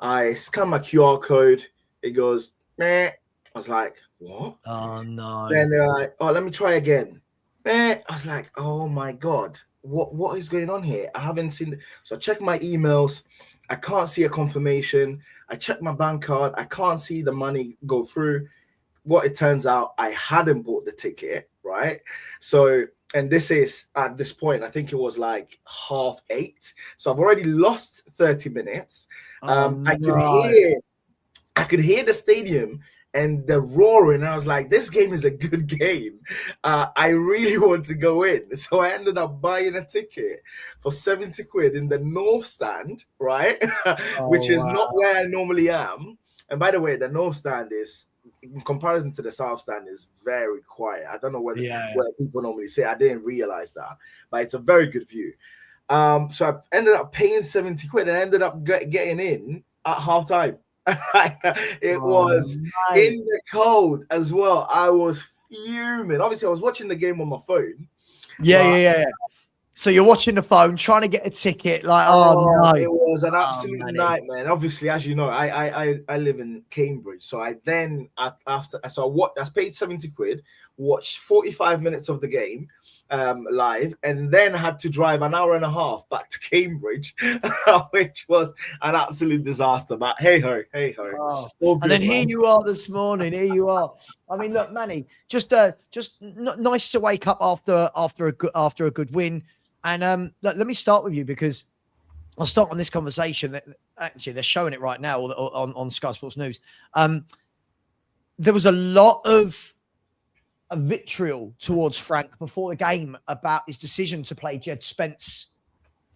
I scan my QR code. It goes, meh. I was like, what? Oh no. Then they're like, oh, let me try again. Meh. I was like, oh my God, what is going on here? I haven't seen. So I checked my emails. I can't see a confirmation. I checked my bank card. I can't see the money go through. What it turns out, I hadn't bought the ticket, right? So, and this is at this point, I think it was like 8:30. So I've already lost 30 minutes. I could hear the stadium and the roaring. I was like, this game is a good game. I really want to go in. So I ended up buying a ticket for 70 quid in the North Stand, right? Which is not where I normally am. And by the way, the North Stand is, in comparison to the South Stand, is very quiet. I don't know where people normally say. I didn't realize that, but it's a very good view. So I ended up paying 70 quid and ended up getting in at halftime. It was in the cold as well. I was fuming. Obviously, I was watching the game on my phone. Yeah. So you're watching the phone, trying to get a ticket. Like, no, it was an absolute nightmare. Obviously, as you know, I live in Cambridge, so I then after I paid 70 quid, watched 45 minutes of the game live, and then had to drive an hour and a half back to Cambridge, which was an absolute disaster. But hey ho. And then here you are this morning. Here you are. I mean, look, Manny, just nice to wake up after a good win. And look, let me start with you, because I'll start on this conversation. Actually, they're showing it right now on Sky Sports News. There was a lot of vitriol towards Frank before the game about his decision to play Jed Spence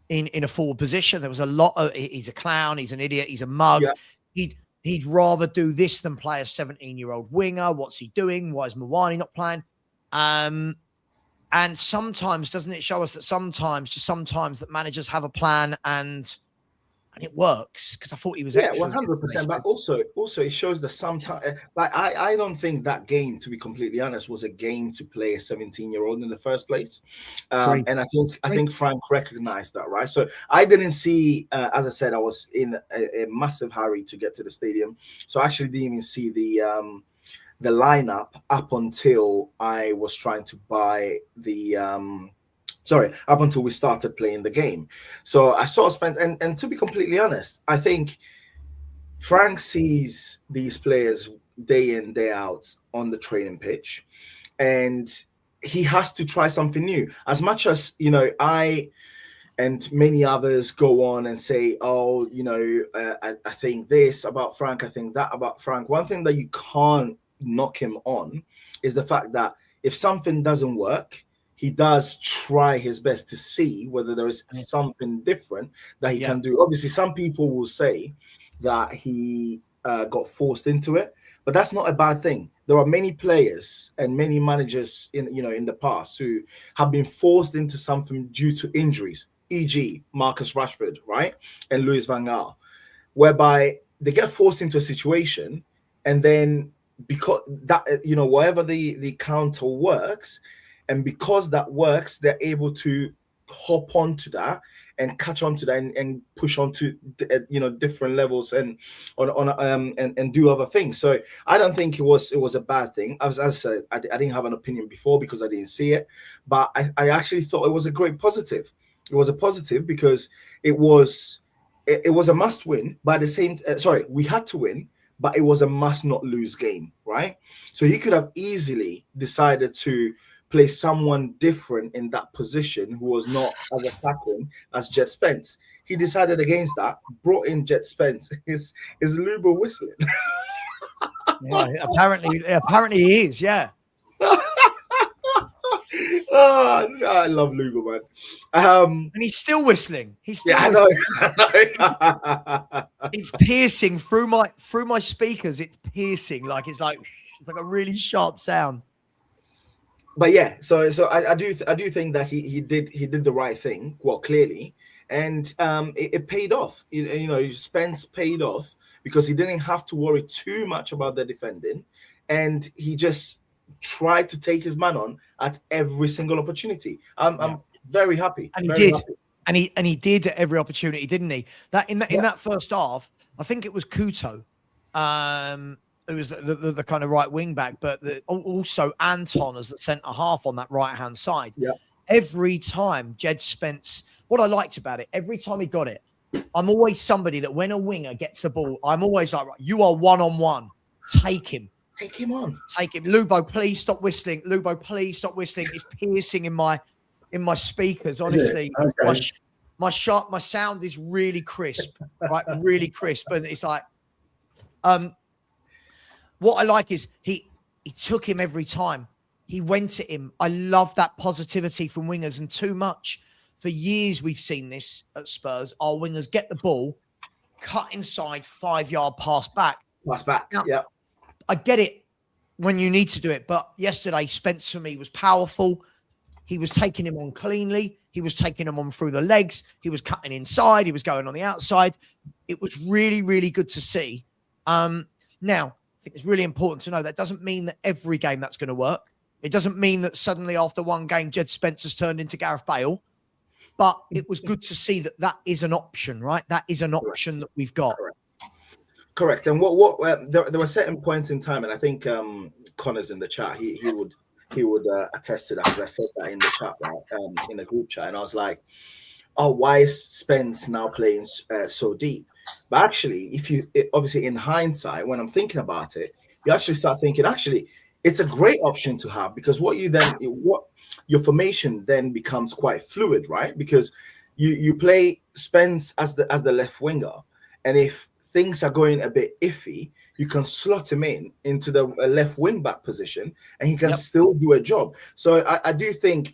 in a forward position. There was a lot of, he's a clown, he's an idiot, he's a mug. Yeah. He'd rather do this than play a 17-year-old winger. What's he doing? Why is Mawani not playing? And sometimes, doesn't it show us that sometimes that managers have a plan and it works? Because I thought he was excellent. 100%. But also it shows that sometimes, like I don't think that game, to be completely honest, was a game to play a 17-year-old in the first place. And I think Frank recognized that, right? So I didn't see, as I said, I was in a massive hurry to get to the stadium, so I actually didn't even see the lineup up until I was trying to buy up until we started playing the game. So I saw Spence, and to be completely honest, I think Frank sees these players day in, day out on the training pitch, and he has to try something new. As much as, you know, I and many others go on and say, oh, you know, I think this about Frank, I think that about Frank. One thing that you can't knock him on is the fact that if something doesn't work, he does try his best to see whether there is something different that he can do. Obviously, some people will say that he got forced into it, but that's not a bad thing. There are many players and many managers in the past who have been forced into something due to injuries, e.g. Marcus Rashford, right? And Louis van Gaal, whereby they get forced into a situation, and then because that, whatever the counter works, and because that works, they're able to hop onto that and catch onto that and push onto different levels and do other things. So I don't think it was a bad thing. As I said, I didn't have an opinion before because I didn't see it, but I actually thought it was a great positive. It was a positive because it was a must win. But at the same, we had to win, but it was a must not lose game, right? So he could have easily decided to play someone different in that position who was not as attacking as Jed Spence. He decided against that, brought in Jed Spence. Is Lubo whistling? Yeah, apparently he is, yeah. Oh, I love Lugo, man. And he's still whistling. Whistling. I know. It's piercing through my speakers. It's piercing, it's like a really sharp sound. But yeah, so I do think that he did the right thing, well, clearly, and it paid off. Spence paid off because he didn't have to worry too much about the defending, and he just tried to take his man on at every single opportunity. I'm very happy, and he did. And he did at every opportunity, didn't he? In that first half, I think it was Kuto, who was the kind of right wing back, but also Anton as the centre half on that right hand side. Yeah. Every time Jed Spence, what I liked about it, every time he got it, I'm always somebody that when a winger gets the ball, I'm always like, right, you are 1-on-1. Take him. Take him on. Take him. Lubo, please stop whistling. Lubo, please stop whistling. It's piercing in my speakers, honestly. Okay. My sound is really crisp, right? Really crisp. And it's like, what I like is he took him every time. He went at him. I love that positivity from wingers, and too much. For years, we've seen this at Spurs. Our wingers get the ball, cut inside, 5-yard pass back. Pass back, now, yeah. I get it when you need to do it, but yesterday, Spence for me was powerful. He was taking him on cleanly. He was taking him on through the legs. He was cutting inside. He was going on the outside. It was really, really good to see. Now, I think it's really important to know that doesn't mean that every game that's going to work. It doesn't mean that suddenly after one game, Jed Spence has turned into Gareth Bale. But it was good to see that that is an option, right? That is an option that we've got. Correct. And there were certain points in time, and I think Connor's in the chat. He would attest to that, because I said that in the chat, right, in the group chat, and I was like, "Oh, why is Spence now playing so deep?" But actually, obviously in hindsight, when I'm thinking about it, you actually start thinking, actually, it's a great option to have, because your formation then becomes quite fluid, right? Because you play Spence as the left winger, and if things are going a bit iffy, you can slot him into the left wing back position, and he can still do a job. So I do think,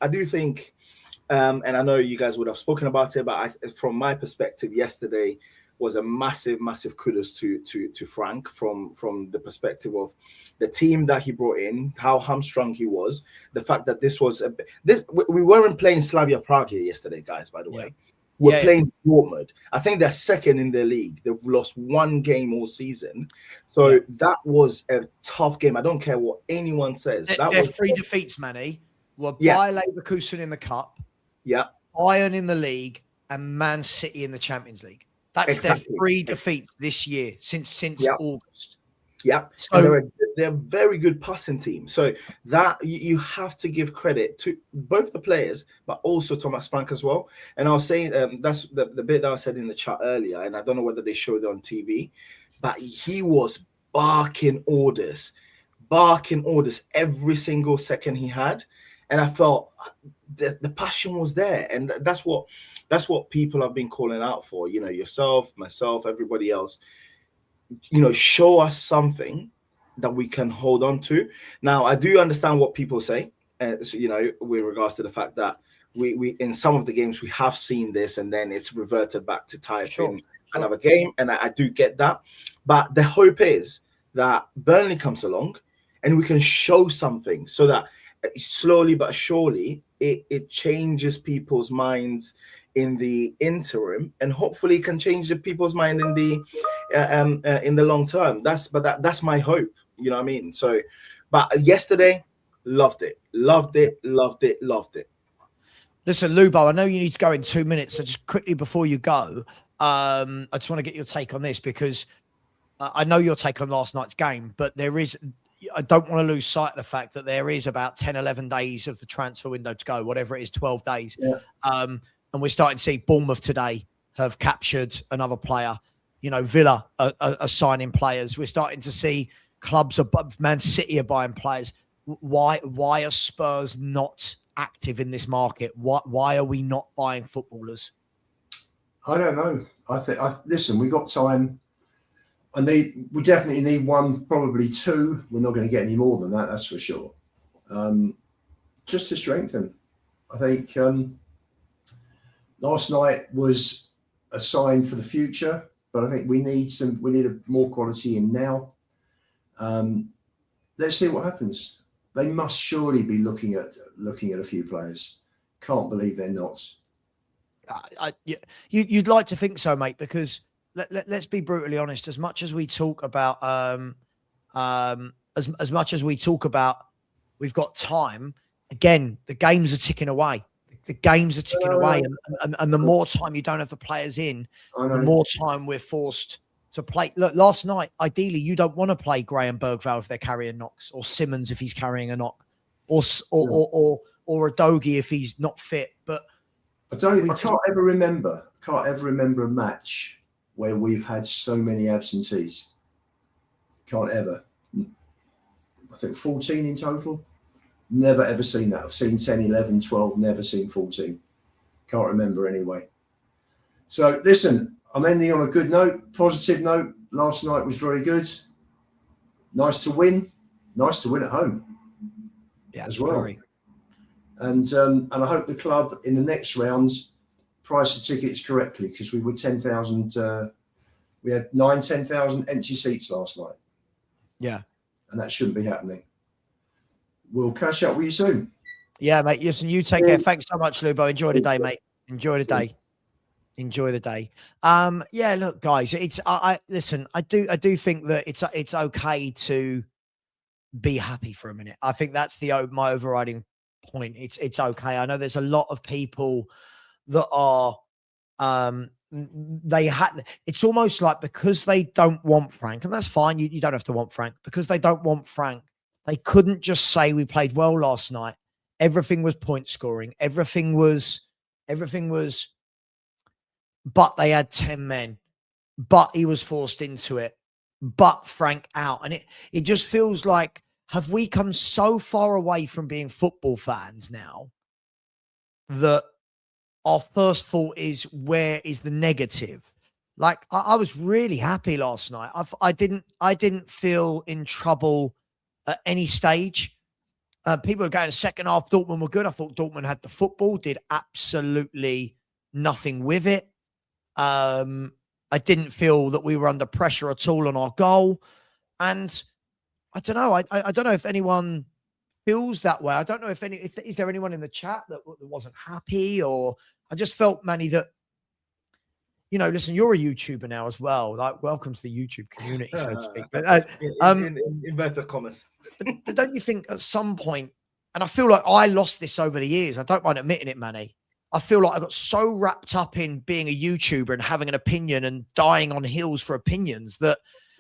and I know you guys would have spoken about it, but from my perspective, yesterday was a massive kudos to Frank from the perspective of the team that he brought in, how hamstrung he was, the fact that we weren't playing Slavia Prague here yesterday, guys, by the way. We're playing Dortmund. I think they're second in the league. They've lost one game all season. So that was a tough game. I don't care what anyone says. Their 3 defeats, Manny, were Bayer Leverkusen in the Cup, Bayern in the league, and Man City in the Champions League. That's their 3 defeats this year since August. Yeah, so they're a very good passing team. So that you have to give credit to both the players, but also Thomas Frank as well. And I was saying that's the bit that I said in the chat earlier, and I don't know whether they showed it on TV, but he was barking orders every single second he had, and I felt the passion was there, and that's what people have been calling out for. You know, yourself, myself, everybody else. You know, show us something that we can hold on to. Now, I do understand what people say, so, you know, with regards to the fact that we in some of the games we have seen this, and then it's reverted back to typing another game, and I do get that. But the hope is that Burnley comes along, and we can show something, so that slowly but surely it changes people's minds in the interim, and hopefully can change the people's mind in the long term. That's my hope. You know what I mean? So, but yesterday, loved it. Listen, Lubo, I know you need to go in 2 minutes, so just quickly before you go, I just want to get your take on this, because I know your take on last night's game, but I don't want to lose sight of the fact that there is about 10, 11 days of the transfer window to go, whatever it is, 12 days. Yeah. And we're starting to see Bournemouth today have captured another player. You know, Villa are signing players. We're starting to see clubs above Man City are buying players. Why are Spurs not active in this market? Why are we not buying footballers? I don't know. Listen, we got time. We definitely need 1, probably 2. We're not going to get any more than that, that's for sure. Just to strengthen. I think last night was a sign for the future, but I think we need more quality in now. Let's see what happens. They must surely be looking at a few players. Can't believe they're not. You'd like to think so, mate, because let's be brutally honest. As much as we talk about as much as we talk about we've got time, again, the games are ticking away. The games are ticking away, and the more time you don't have the players in, the more time we're forced to play. Look, last night, ideally, you don't want to play Graham Bergvall if they're carrying knocks, or Simmons if he's carrying a knock, or Udogie if he's not fit. But I can't ever remember a match where we've had so many absentees. Can't ever. I think 14 in total. Never ever seen that. I've seen 10, 11, 12, never seen 14. Can't remember anyway. So listen, I'm ending on a good note, positive note. Last night was very good. Nice to win. Nice to win at home. Yeah, as well. Very. And I hope the club in the next rounds price the tickets correctly, because we were 10,000. We had 10,000 empty seats last night. Yeah. And that shouldn't be happening. We'll catch up with you soon. Yeah, mate. Listen, you take care. Thanks so much, Lubo. Enjoy the day, mate. Enjoy the day. Enjoy the day. Yeah, look, guys, it's listen, I do think that it's okay to be happy for a minute. I think that's my overriding point. It's okay. I know there's a lot of people that are it's almost like, because they don't want Frank, and that's fine, you don't have to want Frank, because they don't want Frank, they couldn't just say we played well last night. Everything was point scoring, everything was but they had 10 men, but he was forced into it, but Frank out. And it just feels like, have we come so far away from being football fans now that our first thought is, where is the negative? Like, I was really happy last night. I didn't feel in trouble at any stage. People are going, second half, Dortmund were good. I thought Dortmund had the football, did absolutely nothing with it. I didn't feel that we were under pressure at all on our goal. And I don't know. I don't know if anyone feels that way. I don't know if is there anyone in the chat that wasn't happy, or I just felt, Manny, that, you know, listen, you're a YouTuber now as well. Like, welcome to the YouTube community, so to speak. But in inverted commas. But don't you think at some point, and I feel like I lost this over the years, I don't mind admitting it, Manny, I feel like I got so wrapped up in being a YouTuber and having an opinion and dying on heels for opinions that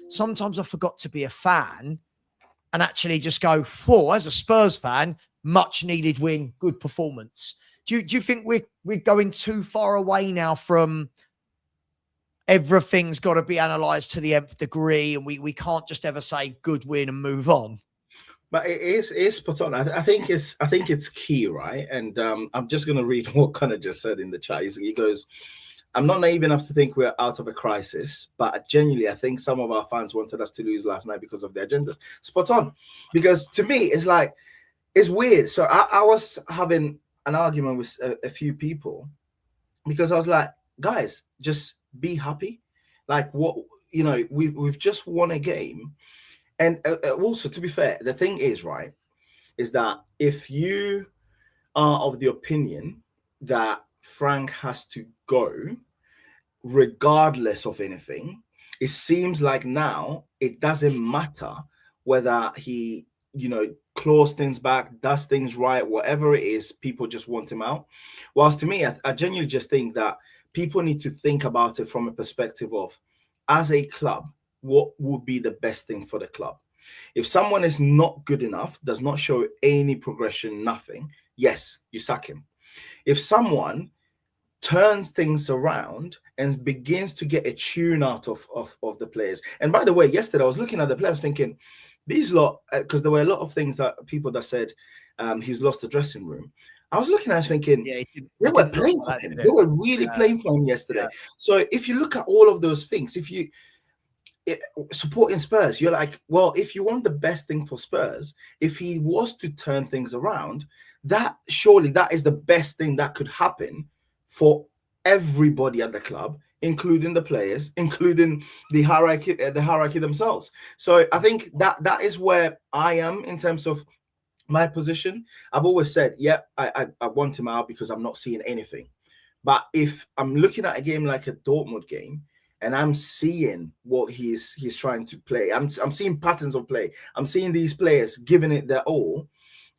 sometimes I forgot to be a fan and actually just go, as a Spurs fan, much needed win, good performance. Do you think we're going too far away now from everything's got to be analysed to the nth degree, and we can't just ever say good win and move on? But it is spot on. I think it's key, right? And I'm just going to read what Connor just said in the chat. He goes, "I'm not naive enough to think we're out of a crisis, but genuinely, I think some of our fans wanted us to lose last night because of their agendas." Spot on. Because to me, it's like, it's weird. So I was having an argument with a few people, because I was like, guys, just be happy. Like, what, you know, we've just won a game. And also, to be fair, the thing is, right, is that if you are of the opinion that Frank has to go regardless of anything, it seems like now it doesn't matter whether he, you know, claws things back, does things right, whatever it is, people just want him out. Whilst to me, I genuinely just think that people need to think about it from a perspective of, as a club, what would be the best thing for the club? If someone is not good enough, does not show any progression, nothing, yes, you sack him. If someone turns things around and begins to get a tune out of the players, and by the way, yesterday I was looking at the players thinking, these lot, because there were a lot of things that people that said he's lost the dressing room. I was looking at it thinking, they were playing for him. They were really playing for him yesterday. Yeah. So if you look at all of those things, if you supporting Spurs, you're like, well, if you want the best thing for Spurs, if he was to turn things around, that surely that is the best thing that could happen for everybody at the club, including the players, including the hierarchy themselves. So I think that is where I am in terms of my position. I've always said, I want him out because I'm not seeing anything. But if I'm looking at a game like a Dortmund game, and I'm seeing what he's trying to play, I'm seeing patterns of play, I'm seeing these players giving it their all,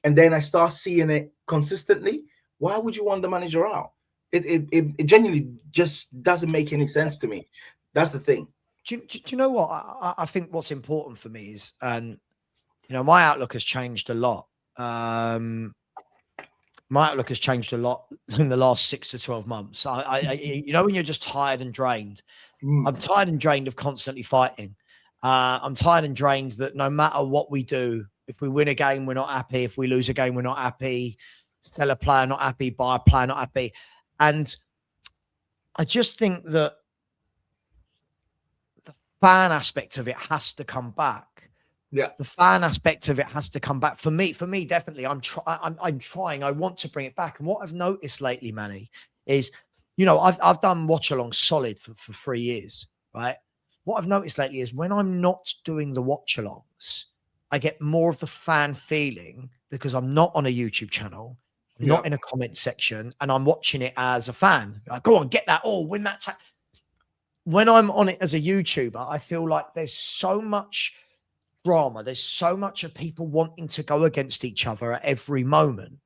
and then I start seeing it consistently, why would you want the manager out? It genuinely just doesn't make any sense to me. That's the thing. do you know what? I think what's important for me is, and my outlook has changed a lot. My outlook has changed a lot in the last 6 to 12 months. When you're just tired and drained, I'm tired and drained of constantly fighting. I'm tired and drained that no matter what we do, if we win a game, we're not happy. If we lose a game, we're not happy. Sell a player, not happy. Buy a player, not happy. And I just think that the fan aspect of it has to come back. Yeah, the fan aspect of it has to come back for me. Definitely, I'm trying. I want to bring it back. And what I've noticed lately, Manny, is I've done watch along solid for 3 years, right? What I've noticed lately is when I'm not doing the watch alongs, I get more of the fan feeling because I'm not on a YouTube channel, not in a comment section, and I'm watching it as a fan. Like, go on, get that, win that. When I'm on it as a YouTuber, I feel like there's so much drama. There's so much of people wanting to go against each other at every moment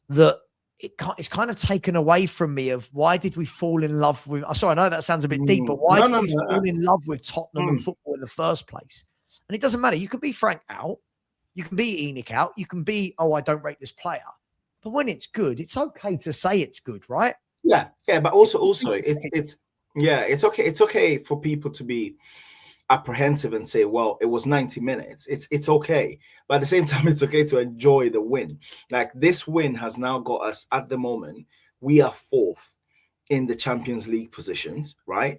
that it's kind of taken away from me of why did we fall in love with, sorry, I know that sounds a bit deep, but why did we fall in love with Tottenham and football in the first place? And it doesn't matter. You can be Frank out. You can be Enoch out. You can be, I don't rate this player. But when it's good, it's okay to say it's good, right? Yeah. But also it's okay. It's okay for people to be apprehensive and say, well, it was 90 minutes. It's okay. But at the same time, it's okay to enjoy the win. Like, this win has now got us, at the moment, we are 4th in the Champions League positions, right?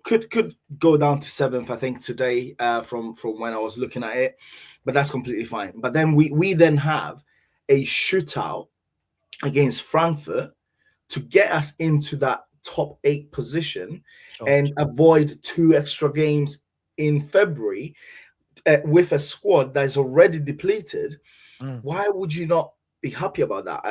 Could go down to 7th, I think, today, from when I was looking at it, but that's completely fine. But then we then have a shootout against Frankfurt to get us into that top 8 position and avoid 2 extra games in February with a squad that is already depleted. Why would you not be happy about that?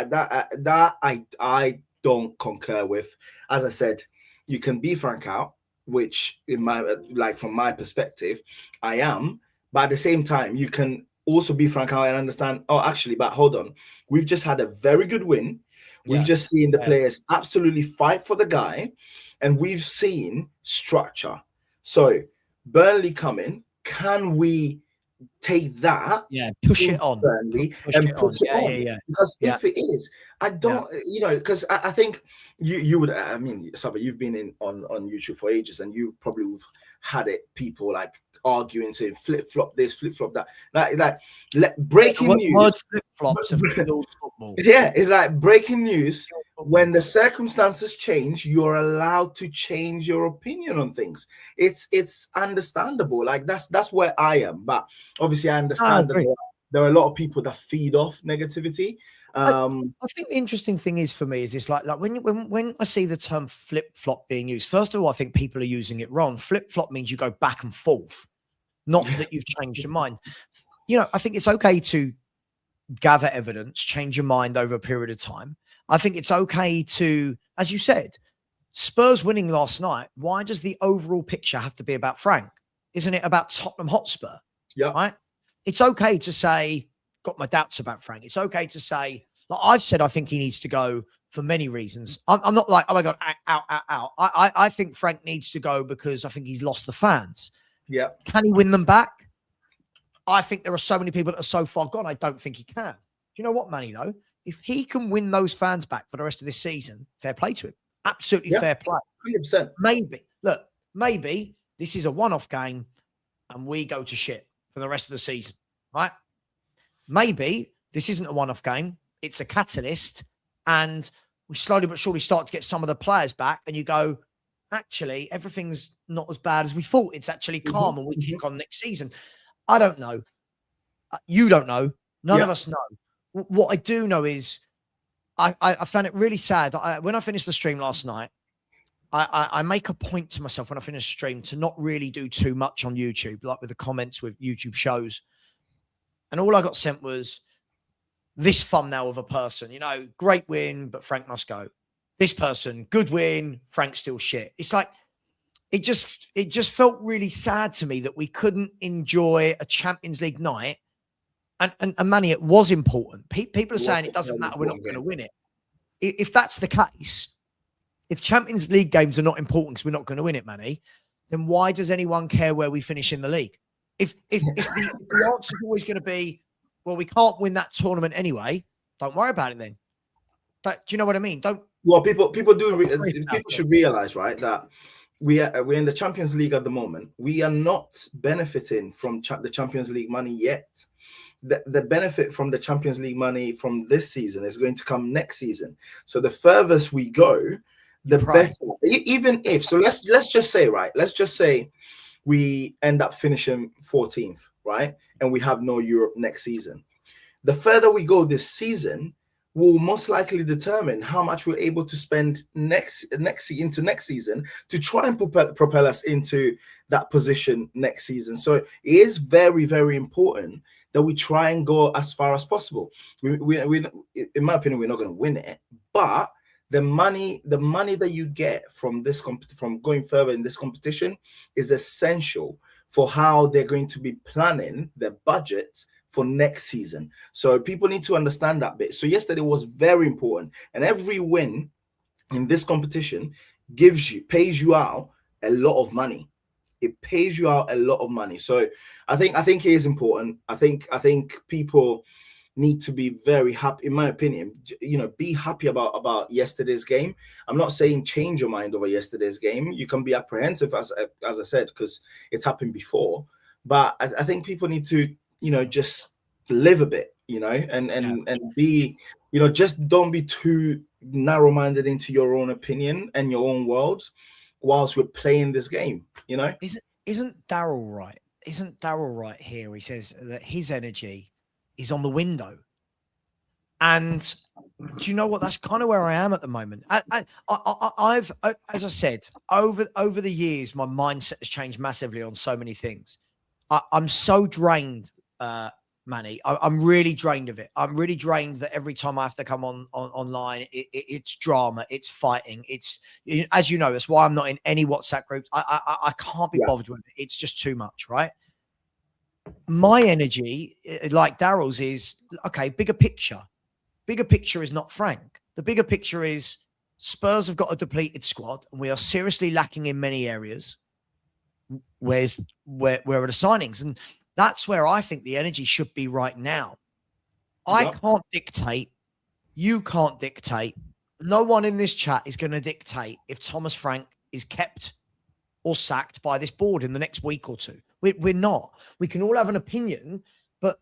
I don't concur with. As I said, you can be Frank out, which from my perspective, I am. But at the same time, you can also be Frank out and understand, but hold on. We've just had a very good win. We've just seen the players absolutely fight for the guy, and we've seen structure. So Burnley coming, can we take that? Yeah, push it on. Burnley push it on. Because if it is, I don't, because I think you would. I mean, Savva, you've been on YouTube for ages, and you probably have had it. People like arguing, saying flip flop this, flip flop that. Breaking news. Word flip flops of football. Yeah, it's like breaking news. When the circumstances change, you're allowed to change your opinion on things. It's understandable. Like, that's where I am. But obviously, I understand that there are a lot of people that feed off negativity. I think the interesting thing is, for me, is it's like when I see the term flip flop being used. First of all, I think people are using it wrong. Flip flop means you go back and forth, not that you've changed your mind. I think it's okay to gather evidence, change your mind over a period of time. I think it's okay to, as you said, Spurs winning last night. Why does the overall picture have to be about Frank? Isn't it about Tottenham Hotspur? Yeah. Right. It's okay to say, got my doubts about Frank. It's okay to say, like I've said, I think he needs to go for many reasons. I'm not like, oh my God, out. I think Frank needs to go because I think he's lost the fans. Yeah. Can he win them back? I think there are so many people that are so far gone. I don't think he can. Do you know what, Manny, though? If he can win those fans back for the rest of this season, fair play to him. Absolutely fair play. 100%. Maybe this is a one-off game and we go to shit for the rest of the season, right? Maybe this isn't a one-off game. It's a catalyst and we slowly but surely start to get some of the players back and you go, actually, everything's not as bad as we thought. It's actually calm and we kick on next season. I don't know. You don't know. None of us know. What I do know is I found it really sad. When I finished the stream last night, I make a point to myself when I finish the stream to not really do too much on YouTube, like with the comments with YouTube shows. And all I got sent was this thumbnail of a person, great win, but Frank must go. This person, good win, Frank's still shit. It's like, it just felt really sad to me that we couldn't enjoy a Champions League night. And Manny, it was important. People are saying it doesn't matter, we're not going to win it. If that's the case, if Champions League games are not important because we're not going to win it, Manny, then why does anyone care where we finish in the league? If the answer is always going to be, well, we can't win that tournament anyway, don't worry about it then. Do you know what I mean? Well, people should realize, right, that we're in the Champions League at the moment. We are not benefiting from the Champions League money yet. The benefit from the Champions League money from this season is going to come next season. So the furthest we go, the better. Even if, so let's just say, right, let's just say we end up finishing 14th, right, and we have no Europe next season. The further we go this season will most likely determine how much we're able to spend into next season to try and propel us into that position next season. So it is very, very important that we try and go as far as possible. We in my opinion, we're not going to win it, but the money that you get from from going further in this competition is essential for how they're going to be planning their budgets for next season. So people need to understand that bit. So yesterday was very important, and every win in this competition pays you out a lot of money. It pays you out a lot of money. So I think it is important. I think people need to be very happy, in my opinion, be happy about yesterday's game. I'm not saying change your mind over yesterday's game. You can be apprehensive, as I said, because it's happened before. But I think people need to, just live a bit, and be, just don't be too narrow-minded into your own opinion and your own world whilst we're playing this game, Isn't Daryl right? Isn't Daryl right here? He says that his energy is on the window. And do you know what? That's kind of where I am at the moment. I've, as I said, over the years, my mindset has changed massively on so many things. I'm so drained, Manny. I'm really drained of it. I'm really drained that every time I have to come online, it's drama, it's fighting. It's, as you know, that's why I'm not in any WhatsApp groups. I can't be bothered with it. It's just too much, right? My energy, like Daryl's, is okay. Bigger picture. Bigger picture is not Frank. The bigger picture is Spurs have got a depleted squad, and we are seriously lacking in many areas. Where are the signings? And that's where I think the energy should be right now. I can't dictate. You can't dictate. No one in this chat is going to dictate if Thomas Frank is kept or sacked by this board in the next week or two. We're not. We can all have an opinion, but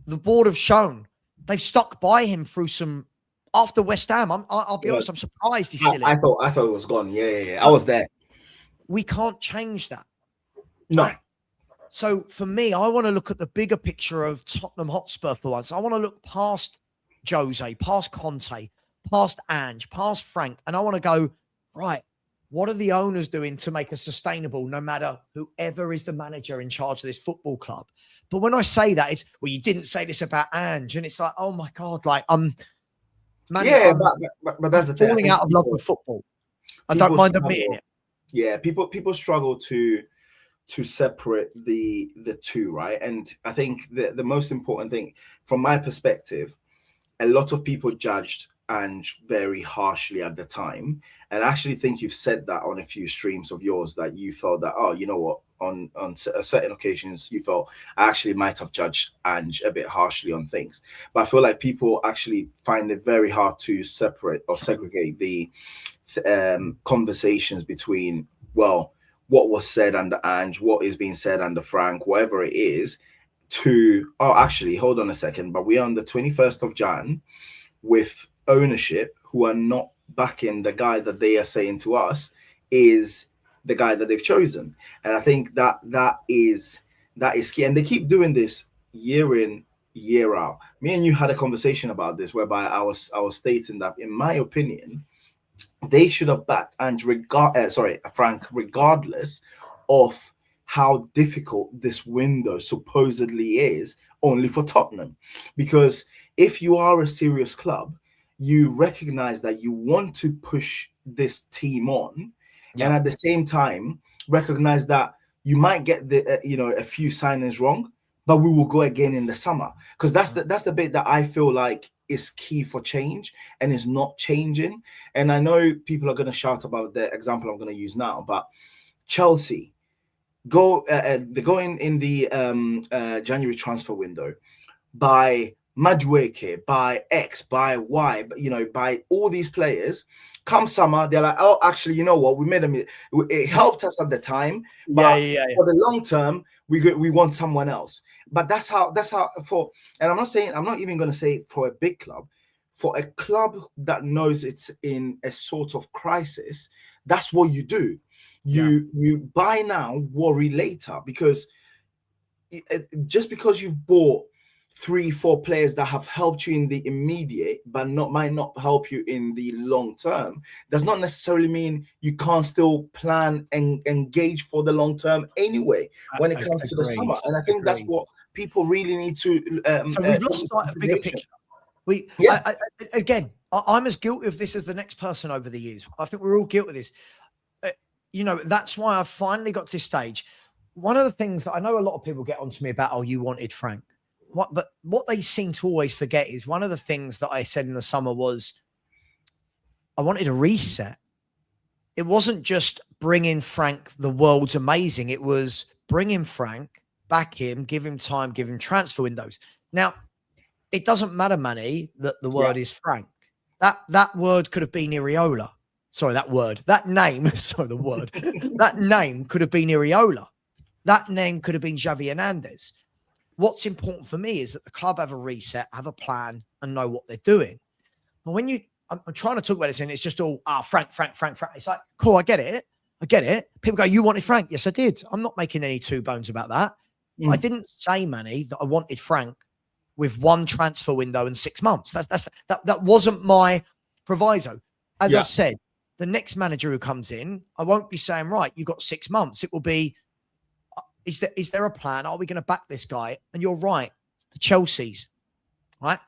the board have shown they've stuck by him through some. After West Ham, I'll be honest, I'm surprised he's still in. I thought it was gone. Yeah. I was there. We can't change that. No. So for me, I want to look at the bigger picture of Tottenham Hotspur for once. I want to look past Jose, past Conte, past Ange, past Frank, and I want to go, right, what are the owners doing to make us sustainable, no matter whoever is the manager in charge of this football club? But when I say that, it's, well, you didn't say this about Ange, and it's like, oh my God, like but that's the thing. Falling out of love with football. I don't mind admitting it. Yeah, people struggle to separate the two, right? And I think the most important thing, from my perspective, a lot of people judged Ange very harshly at the time, and I actually think you've said that on a few streams of yours, that you felt that, oh, you know what, on certain occasions you felt I actually might have judged Ange a bit harshly on things. But I feel like people actually find it very hard to separate or segregate the conversations between, well, what was said under Ange, what is being said under Frank, whatever it is, to, oh, actually, hold on a second, but we're on the 21st of Jan with ownership who are not backing the guy that they are saying to us is the guy that they've chosen. And I think that is key. And they keep doing this year in, year out. Me and you had a conversation about this, whereby I was stating that, in my opinion, they should have backed Ange Frank, regardless of how difficult this window supposedly is, only for Tottenham. Because if you are a serious club, you recognize that you want to push this team on, and at the same time recognize that you might get a few signings wrong, but we will go again in the summer. Because that's the bit that I feel like is key for change and is not changing. And I know people are going to shout about the example I'm going to use now, but Chelsea, they go in the January transfer window, by Madueke, by X, by Y, by all these players. Come summer, they're like, oh, actually, you know what? We made them. It helped us at the time, but for the long term, we want someone else. But that's how for. And I'm not even going to say for a big club, for a club that knows it's in a sort of crisis. That's what you do. You buy now, worry later, because just because you've bought 3-4 players that have helped you in the immediate but might not help you in the long term does not necessarily mean you can't still plan and engage for the long term anyway when it comes to the summer. And I think that's what people really need to so we've lost sight of bigger picture. I'm as guilty of this as the next person over the years. I think we're all guilty of this. That's why I finally got to this stage. One of the things that I know a lot of people get onto me about, oh, you wanted Frank. But what they seem to always forget is one of the things that I said in the summer was I wanted a reset. It wasn't just bring in Frank, the world's amazing. It was bring in Frank, back him, give him time, give him transfer windows. Now, it doesn't matter, Manny, that the word is Frank. That word could have been Iriola. Sorry, that name could have been Iriola. That name could have been Xavi Hernandez. What's important for me is that the club have a reset, have a plan, and know what they're doing. But when I'm trying to talk about this, and it's just all, Frank. It's like, cool, I get it. People go, you wanted Frank? Yes, I did. I'm not making any two bones about that. I didn't say, Manny, that I wanted Frank with one transfer window and 6 months. That wasn't my proviso. As I've said, the next manager who comes in, I won't be saying, right, you got 6 months. It will be, is there a plan? Are we going to back this guy? And you're right. The Chelsea's, right?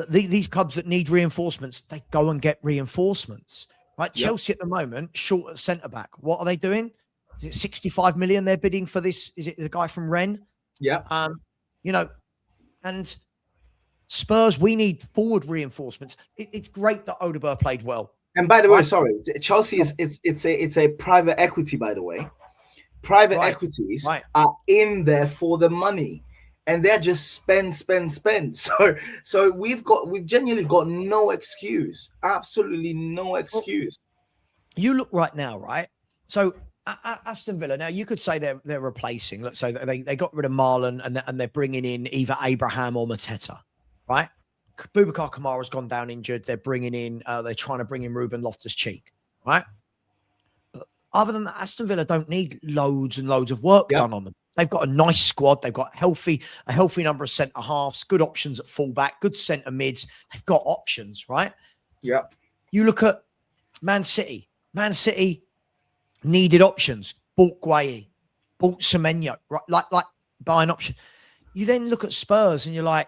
These clubs that need reinforcements, they go and get reinforcements, right? Yep. Chelsea at the moment, short at centre-back. What are they doing? Is it 65 million they're bidding for this? Is it the guy from Rennes? Yeah. And Spurs, we need forward reinforcements. It's great that Udogie played well. And by the way, sorry, Chelsea it's a private equity, by the way. Private equities are in there for the money, and they're just spend. So we've genuinely got no excuse, absolutely no excuse. Well, you look right now, right? So Aston Villa. Now you could say they're replacing. Let's say they got rid of Marlon and they're bringing in either Abraham or Mateta, right? Boubacar Kamara's gone down injured. They're bringing in. They're trying to bring in Ruben Loftus-Cheek, right? Other than that, Aston Villa don't need loads and loads of work done on them. They've got a nice squad. They've got a healthy number of centre halves, good options at fullback, good centre mids. They've got options, right? Yeah. You look at Man City. Man City needed options. Bought Gueye, bought Semenyo, right? Like buy an option. You then look at Spurs and you're like,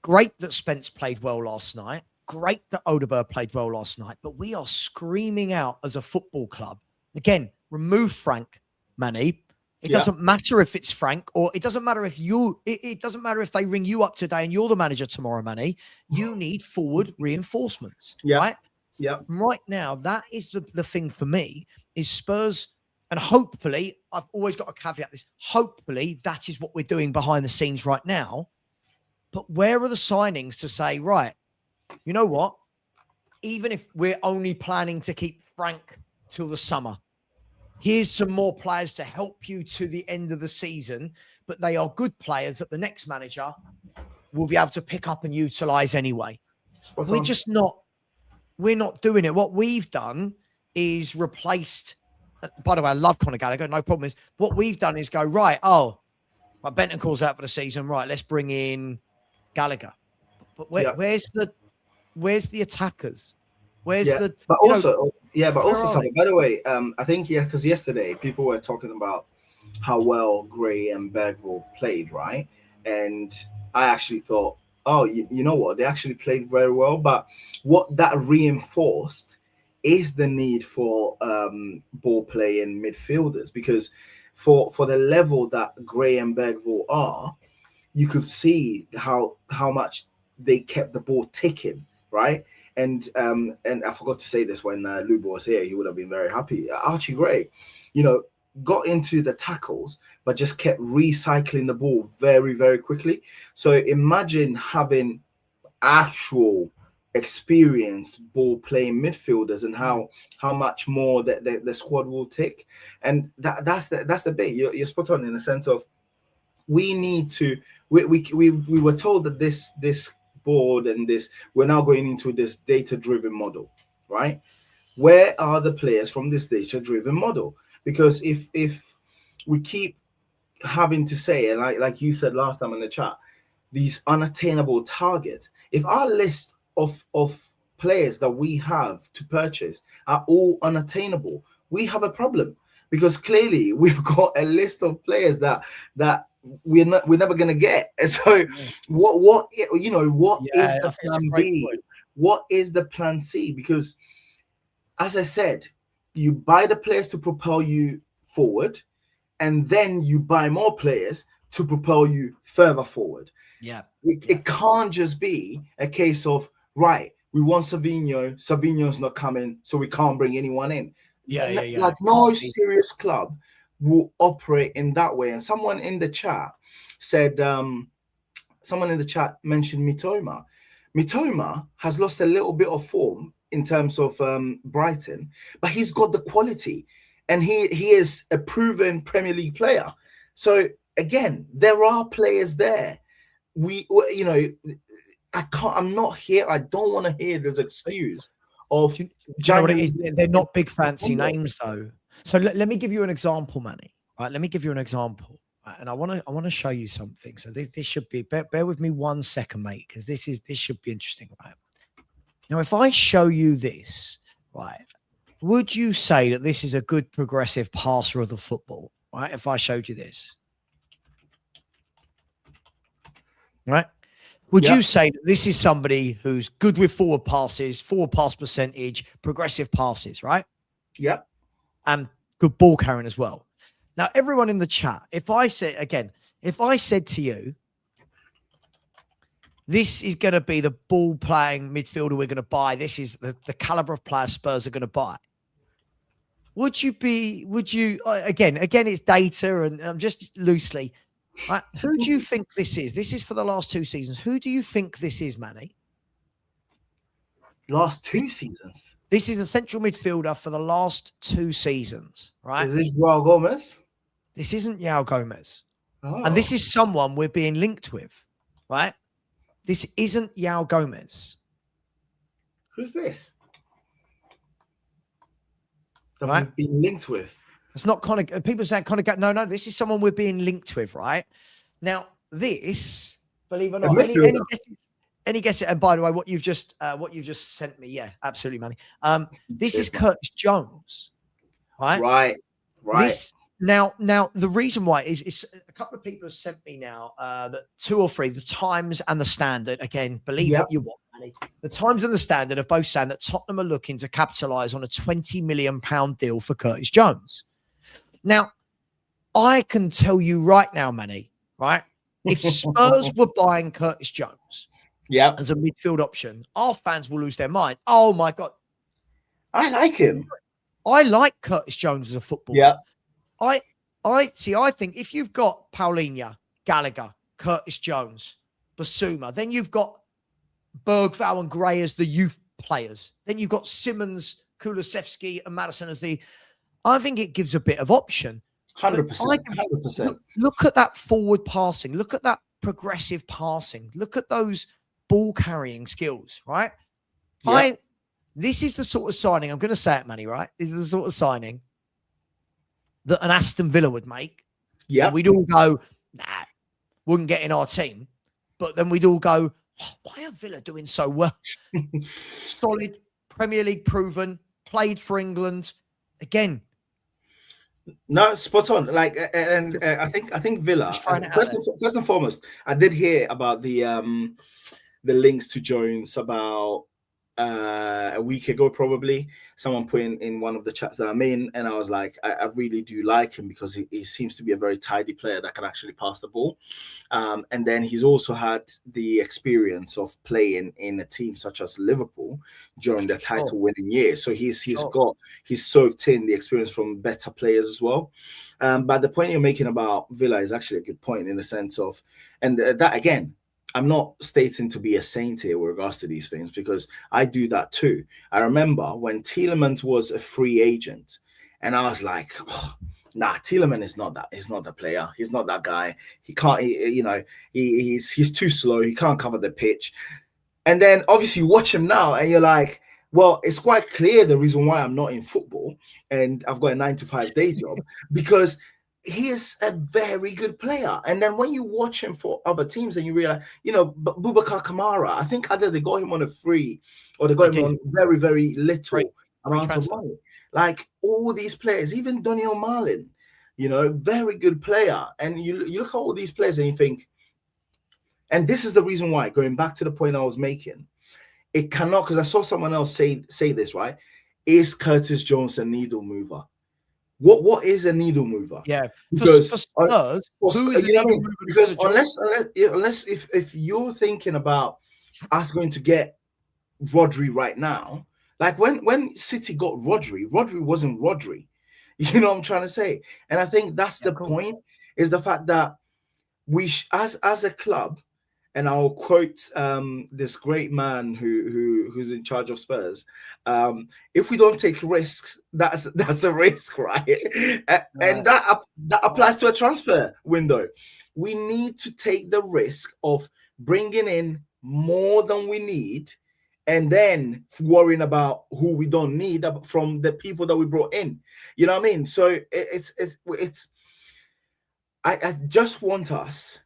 great that Spence played well last night. Great that Udogie played well last night. But we are screaming out as a football club. Again, remove Frank, Manny. It doesn't matter if it's Frank, or it doesn't matter if it doesn't matter if they ring you up today and you're the manager tomorrow, Manny. You need forward reinforcements, right? Yeah. Right now, that is the thing for me is Spurs, and hopefully, I've always got to caveat this. Hopefully, that is what we're doing behind the scenes right now. But where are the signings to say, right, you know what? Even if we're only planning to keep Frank till the summer, here's some more players to help you to the end of the season, but they are good players that the next manager will be able to pick up and utilize anyway. We're not doing it. What we've done is replaced, by the way, I love Conor Gallagher, no problem. What we've done is go, right, Bentancur's out for the season, right, let's bring in Gallagher. But where's the attackers? But also something, by the way, I think because yesterday people were talking about how well Gray and Bergvall played, right? And I actually thought, you know what, they actually played very well. But what that reinforced is the need for ball playing midfielders, because for the level that Gray and Bergvall are, you could see how much they kept the ball ticking, right? And I forgot to say this when Lubo was here. He would have been very happy. Archie Gray, got into the tackles, but just kept recycling the ball very, very quickly. So imagine having actual experienced ball playing midfielders and how much more that the squad will take. And that's the bit. You're spot on in the sense of we need to. We were told that this board and this, we're now going into this data-driven model, right? Where are the players from this data-driven model? Because if we keep having to say, like you said last time in the chat, these unattainable targets, if our list of players that we have to purchase are all unattainable, we have a problem, because clearly we've got a list of players that we're never going to get. And so what is the plan B? What is the plan C? Because as I said, you buy the players to propel you forward, and then you buy more players to propel you further forward. It can't just be a case of, right, we want Savino's not coming, so we can't bring anyone in. Like no serious club will operate in that way. And someone in the chat said, someone in the chat mentioned Mitoma. Mitoma has lost a little bit of form in terms of Brighton, but he's got the quality, and he is a proven Premier League player. So again, there are players there. I'm not here. I don't want to hear this excuse of. Do you know what it is? They're not big fancy names though. So let me give you an example, Manny. Right, let me give you an example, and I want to show you something. So this should be. Bear with me 1 second, mate, because this should be interesting, right? Now, if I show you this, right, would you say that this is a good progressive passer of the football? Right, if I showed you this. Right? Would you say that this is somebody who's good with forward passes, forward pass percentage, progressive passes, right? Yeah. And good ball carrying as well. Now, everyone in the chat, if I said to you, this is going to be the ball playing midfielder we're going to buy, this is the caliber of player Spurs are going to buy, would you, again, it's data and I'm just loosely, right? Who do you think this is? This is for the last 2 seasons. Who do you think this is, Manny? Last 2 seasons? This is a central midfielder for the last 2 seasons, right? Is this Joao Gomez? This isn't Joao Gomez. Oh. And this is someone we're being linked with, right? This isn't Joao Gomez. Who's this? That right? we've been linked with. It's not Conor. People say Conor. No. This is someone we're being linked with, right? Now, this, believe it or not, any guesses? And by the way, what you've just sent me, yeah, absolutely, Manny. This is Curtis Jones, right? Right. Now, the reason why is a couple of people have sent me now that 2 or 3, the Times and the Standard. Again, believe what you want, Manny. The Times and the Standard have both saying that Tottenham are looking to capitalise on a £20 million deal for Curtis Jones. Now, I can tell you right now, Manny, right? If Spurs were buying Curtis Jones as a midfield option, our fans will lose their mind. Oh, my God. I like him. I like Curtis Jones as a footballer. Yeah. I think if you've got Paulinho, Gallagher, Curtis Jones, Basuma, then you've got Bergvall and Gray as the youth players. Then you've got Simmons, Kulusevski and Maddison as the... I think it gives a bit of option. 100%. 100%. Look at that forward passing. Look at that progressive passing. Look at those ball carrying skills, right? Yeah. This is the sort of signing, I'm going to say it, Manny, right? This is the sort of signing that an Aston Villa would make. Yeah. We'd all go, nah, wouldn't get in our team. But then we'd all go, oh, why are Villa doing so well? Solid, Premier League proven, played for England. Again, no, spot on. Like, and I think Villa. First and foremost, I did hear about the links to Jones about a week ago, probably. Someone put in one of the chats that I'm in, and I was like, I really do like him because he seems to be a very tidy player that can actually pass the ball. And then he's also had the experience of playing in a team such as Liverpool during their title winning years. So he's soaked in the experience from better players as well. But the point you're making about Villa is actually a good point in the sense of, and that again, I'm not stating to be a saint here with regards to these things because I do that too. I remember when Tielemans was a free agent, and I was like, oh, nah, Tielemans is not that. He's not the player. He's not that guy. He can't. He's too slow. He can't cover the pitch. And then obviously you watch him now, and you're like, well, it's quite clear the reason why I'm not in football and I've got a 9-to-5 day job because he is a very good player. And then when you watch him for other teams and you realize, Boubacar Kamara, I think either they got him on a free or they got him on very, very little amount of money. Like all these players, even Daniel Marlin, very good player. And you look at all these players and you think, and this is the reason why, going back to the point I was making, it cannot, because I saw someone else say this, right? Is Curtis Jones a needle mover? What is a needle mover? Yeah, because for Spurs, who is a needle mover? Because unless if you're thinking about us going to get Rodri right now, like when City got Rodri wasn't Rodri. You know what I'm trying to say? And I think that's the point, is the fact that we as a club, and I'll quote this great man who's in charge of Spurs. If we don't take risks, that's a risk, right? And that applies to a transfer window. We need to take the risk of bringing in more than we need, and then worrying about who we don't need from the people that we brought in. You know what I mean? So it's. I just want us,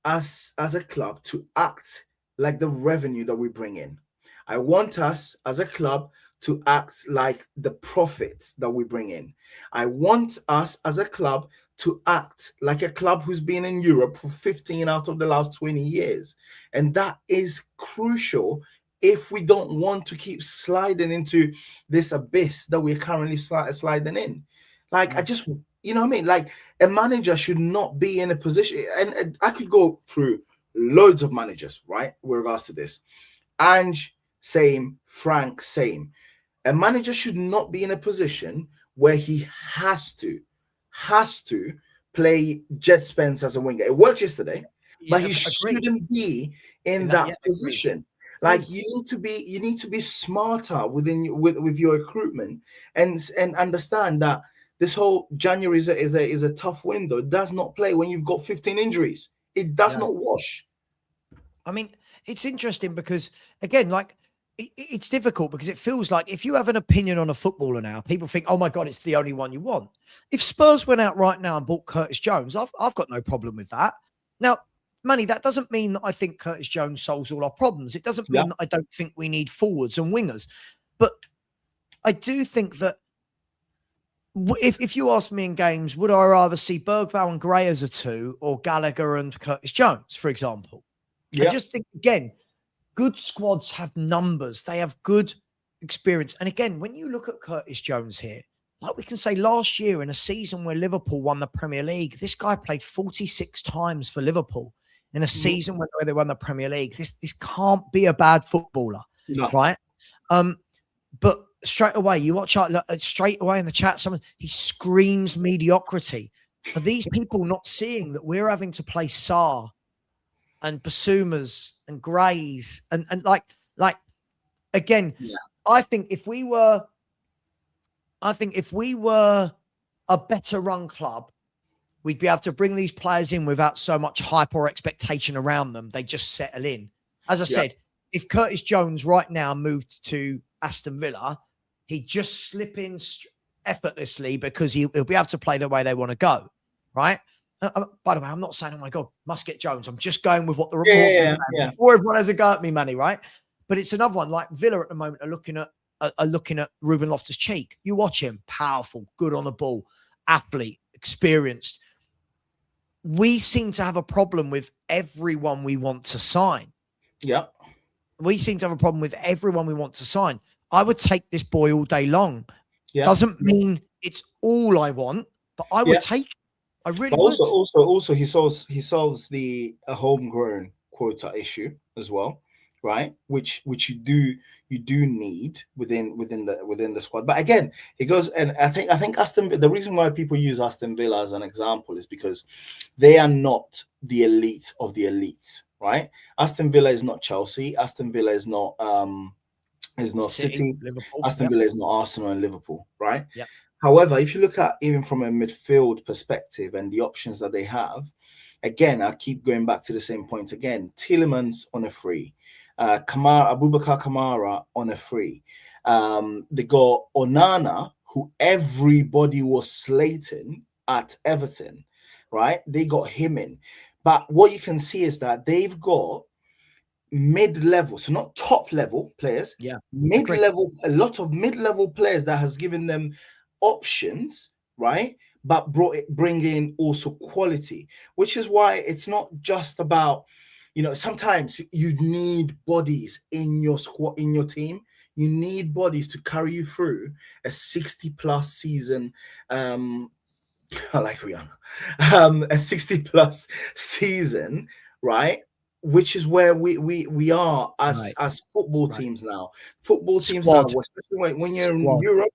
as a club, to act like the revenue that we bring in. I want us as a club to act like the profits that we bring in. I want us as a club to act like a club who's been in Europe for 15 out of the last 20 years. And that is crucial if we don't want to keep sliding into this abyss that we're currently sliding in. Like, I just, you know what I mean? Like, a manager should not be in a position, and I could go through loads of managers, right, with regards to this. Ange, same. Frank, same. A manager should not be in a position where he has to play Jet Spence as a winger. It worked yesterday, but he shouldn't be in that position. Like, you need to be smarter with your recruitment and understand that this whole January is a tough window. It does not play when you've got 15 injuries. It does not wash. I mean, it's interesting because, again, like, it's difficult because it feels like if you have an opinion on a footballer now, people think, oh my God, it's the only one you want. If Spurs went out right now and bought Curtis Jones, I've got no problem with that. Now, Manny, that doesn't mean that I think Curtis Jones solves all our problems. It doesn't mean that I don't think we need forwards and wingers. But I do think that if you ask me in games, would I rather see Bergvall and Gray as a 2 or Gallagher and Curtis Jones, for example? I just think, again, good squads have numbers. They have good experience. And again, when you look at Curtis Jones here, like we can say last year in a season where Liverpool won the Premier League, this guy played 46 times for Liverpool in a season where they won the Premier League. This can't be a bad footballer, right? But straight away, you watch out straight away in the chat, he screams mediocrity. Are these people not seeing that we're having to play Sarr and Basumas and Grays and like again, I think if we were a better run club, we'd be able to bring these players in without so much hype or expectation around them. They just settle in. As I said, if Curtis Jones right now moved to Aston Villa, he'd just slip in effortlessly because he'll be able to play the way they want to go, right? By the way, I'm not saying, oh my God, must get Jones. I'm just going with what the reports are. Or everyone has a go at me, Manny, right? But it's another one. Like Villa at the moment are looking at Ruben Loftus-Cheek. You watch him, powerful, good on the ball, athlete, experienced. We seem to have a problem with everyone we want to sign. Yeah. we seem to have a problem with everyone we want to sign. I would take this boy all day long. Yeah. Doesn't mean it's all I want, but I would take it. I really But would. also he solves the homegrown quota issue as well, right? Which you do need within the squad. But again, it goes, and I think the reason why people use Aston Villa as an example is because they are not the elite of the elites, right? Aston Villa is not Chelsea. Aston Villa is not City. Liverpool. Aston Villa is not Arsenal and Liverpool, right? Yeah. However, if you look at even from a midfield perspective and the options that they have, again, I keep going back to the same point again. Tielemans on a free, Abubakar Kamara on a free. They got Onana, who everybody was slating at Everton, right? They got him in. But what you can see is that they've got mid-level, so not top-level players, mid-level, a lot of mid-level players that has given them options, right? But bring in also quality, which is why it's not just about, sometimes you need bodies in your squad, in your team. You need bodies to carry you through a 60-plus season. I like Rihanna. A 60-plus season, right? Which is where we are as football teams now. Football teams now, especially when you're in Europe,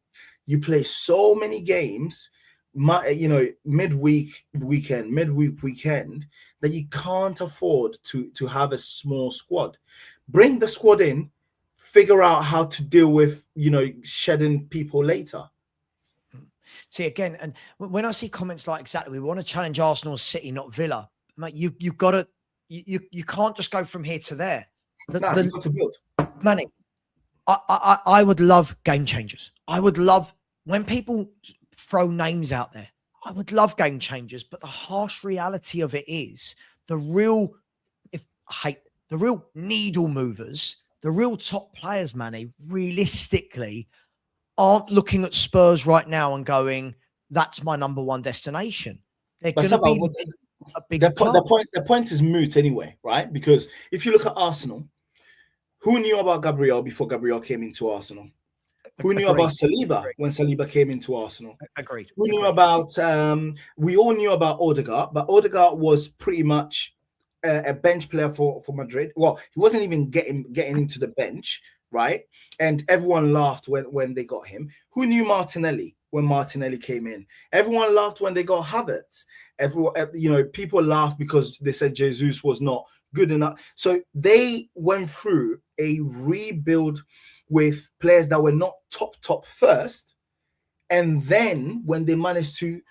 you play so many games, midweek weekend, that you can't afford to have a small squad. Bring the squad in, figure out how to deal with, shedding people later. See, again, and when I see comments like exactly, we want to challenge Arsenal, City, not Villa. Like you've got to, you can't just go from here to there. You've got to build. Manny, I would love game changers. I would love when people throw names out there. I would love game changers, but the harsh reality of it is the real needle movers, the real top players, Manny, realistically aren't looking at Spurs right now and going, that's my number one destination. They're going to be a big the point is moot anyway, right? Because if you look at Arsenal, who knew about Gabriel before Gabriel came into Arsenal? Who knew about Saliba when Saliba came into Arsenal? Agreed. Who knew about we all knew about Odegaard, but Odegaard was pretty much a bench player for Madrid. Well, he wasn't even getting into the bench, right? And everyone laughed when they got him. Who knew Martinelli when Martinelli came in? Everyone laughed when they got Havertz. Everyone, people laughed because they said Jesus was not good enough. So they went through a rebuild with players that were not top first. And then when they managed to,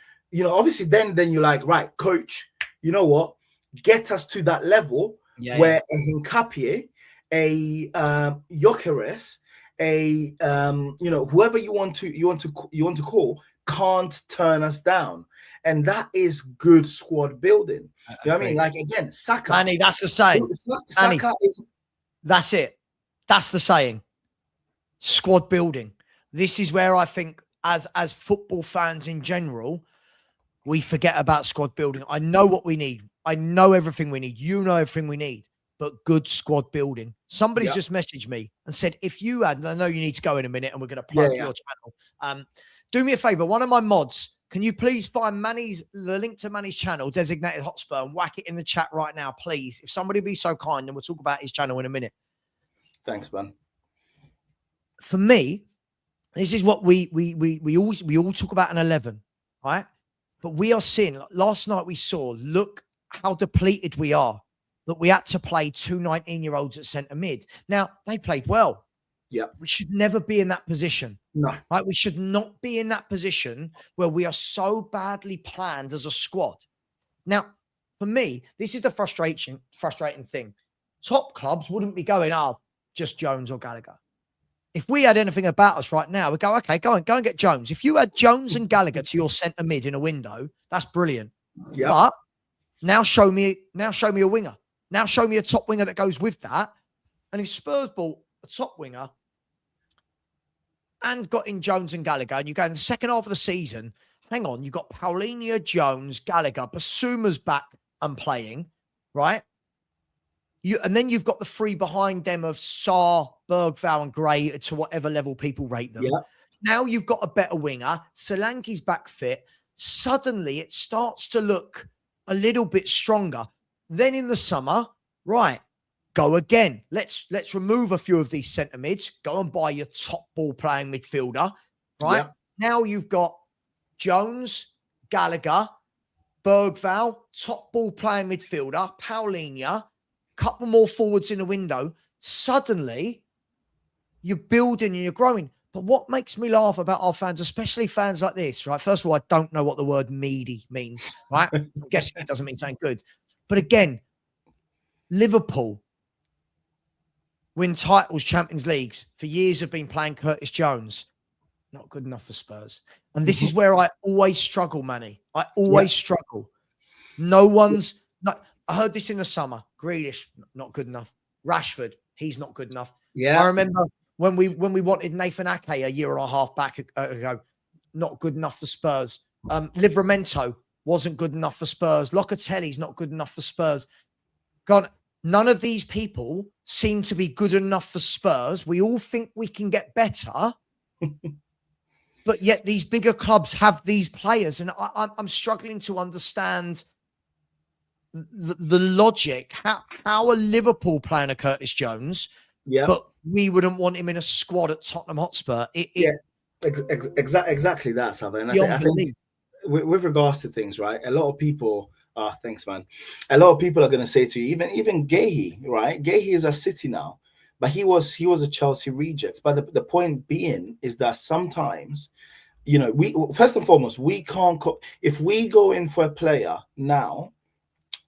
obviously then you're like, right, coach, you know what? Get us to that level where a Hincapie, a Gyökeres, a whoever you want to call can't turn us down, and that is good squad building. You know what I mean? Like again, Saka. Manny, that's the saying. Saka is. That's it. That's the saying. Squad building. This is where I think, as football fans in general, we forget about squad building. I know what we need. I know everything we need. You know everything we need. But good squad building. Somebody's just messaged me and said, if you had, and I know you need to go in a minute and we're going to plug your channel. Do me a favor. One of my mods, can you please find the link to Manny's channel, Designated Hotspur, and whack it in the chat right now, please? If somebody be so kind, and we'll talk about his channel in a minute. Thanks, man. For me, this is what we all talk about an 11, right? But we are seeing, last night we saw, look how depleted we are, that we had to play two 19-year-olds at centre mid. Now, they played well. Yeah. We should never be in that position. No. Right? We should not be in that position where we are so badly planned as a squad. Now, for me, this is the frustrating thing. Top clubs wouldn't be going, just Jones or Gallagher. If we had anything about us right now, we'd go, okay, go and get Jones. If you had Jones and Gallagher to your centre mid in a window, that's brilliant. Yeah. But now show me a winger. Now show me a top winger that goes with that. And if Spurs bought a top winger and got in Jones and Gallagher, and you go in the second half of the season, hang on, you've got Paulinho, Jones, Gallagher, Basuma's back and playing, right? And then you've got the three behind them of Sarr, Bergvall, and Gray to whatever level people rate them. Yeah. Now you've got a better winger. Solanke's back fit. Suddenly it starts to look a little bit stronger. Then in the summer, right, go again. Let's remove a few of these centre mids. Go and buy your top ball playing midfielder, right? Yeah. Now you've got Jones, Gallagher, Bergvall, top ball playing midfielder, Paulinho, couple more forwards in the window. Suddenly, you're building and you're growing. But what makes me laugh about our fans, especially fans like this, right? First of all, I don't know what the word meaty means, right? I'm guessing it doesn't mean something good. But again, Liverpool win titles, Champions Leagues. For years have been playing Curtis Jones. Not good enough for Spurs. And this is where I always struggle, Manny. I always struggle. No one's... I heard this in the summer. Grealish, not good enough. Rashford, he's not good enough. Yeah. I remember when we wanted Nathan Ake a year and a half back ago, not good enough for Spurs. Livramento wasn't good enough for Spurs. Locatelli's not good enough for Spurs. None of these people seem to be good enough for Spurs. We all think we can get better. But yet these bigger clubs have these players. And I'm struggling to understand the logic. How are Liverpool playing a Curtis Jones? Yeah. But we wouldn't want him in a squad at Tottenham Hotspur. Exactly that, Savva. And I think with regards to things, right? A lot of people, thanks, man. A lot of people are going to say to you, even Guehi, right? Guehi is a City now, but he was a Chelsea reject. But the point being is that sometimes, we first and foremost, we can't. If we go in for a player now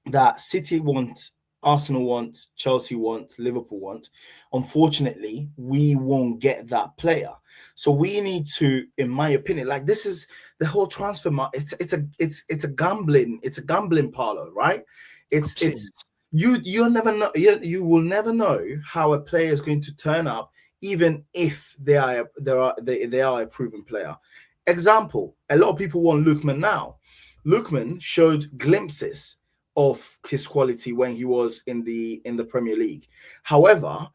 that City want, Arsenal want, Chelsea want, Liverpool want, unfortunately, we won't get that player. So we need to, in my opinion, like this is the whole transfer market. It's a gambling parlor, right? You never know. You will never know how a player is going to turn up, even if they are a proven player. Example: a lot of people want Lookman now. Lookman showed glimpses of his quality when he was in the Premier League. However,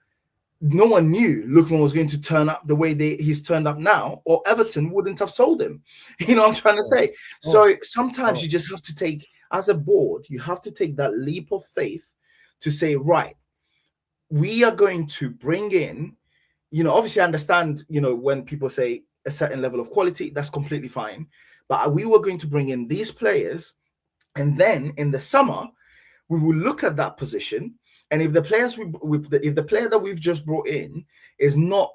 no one knew Lookman was going to turn up the way he's turned up now, or Everton wouldn't have sold him. You know what I'm trying to say? So sometimes you just have to take, as a board, you have to take that leap of faith to say, right, we are going to bring in, obviously I understand, when people say a certain level of quality, that's completely fine. But we were going to bring in these players, and then in the summer, we will look at that position. And if the players if the player that we've just brought in is not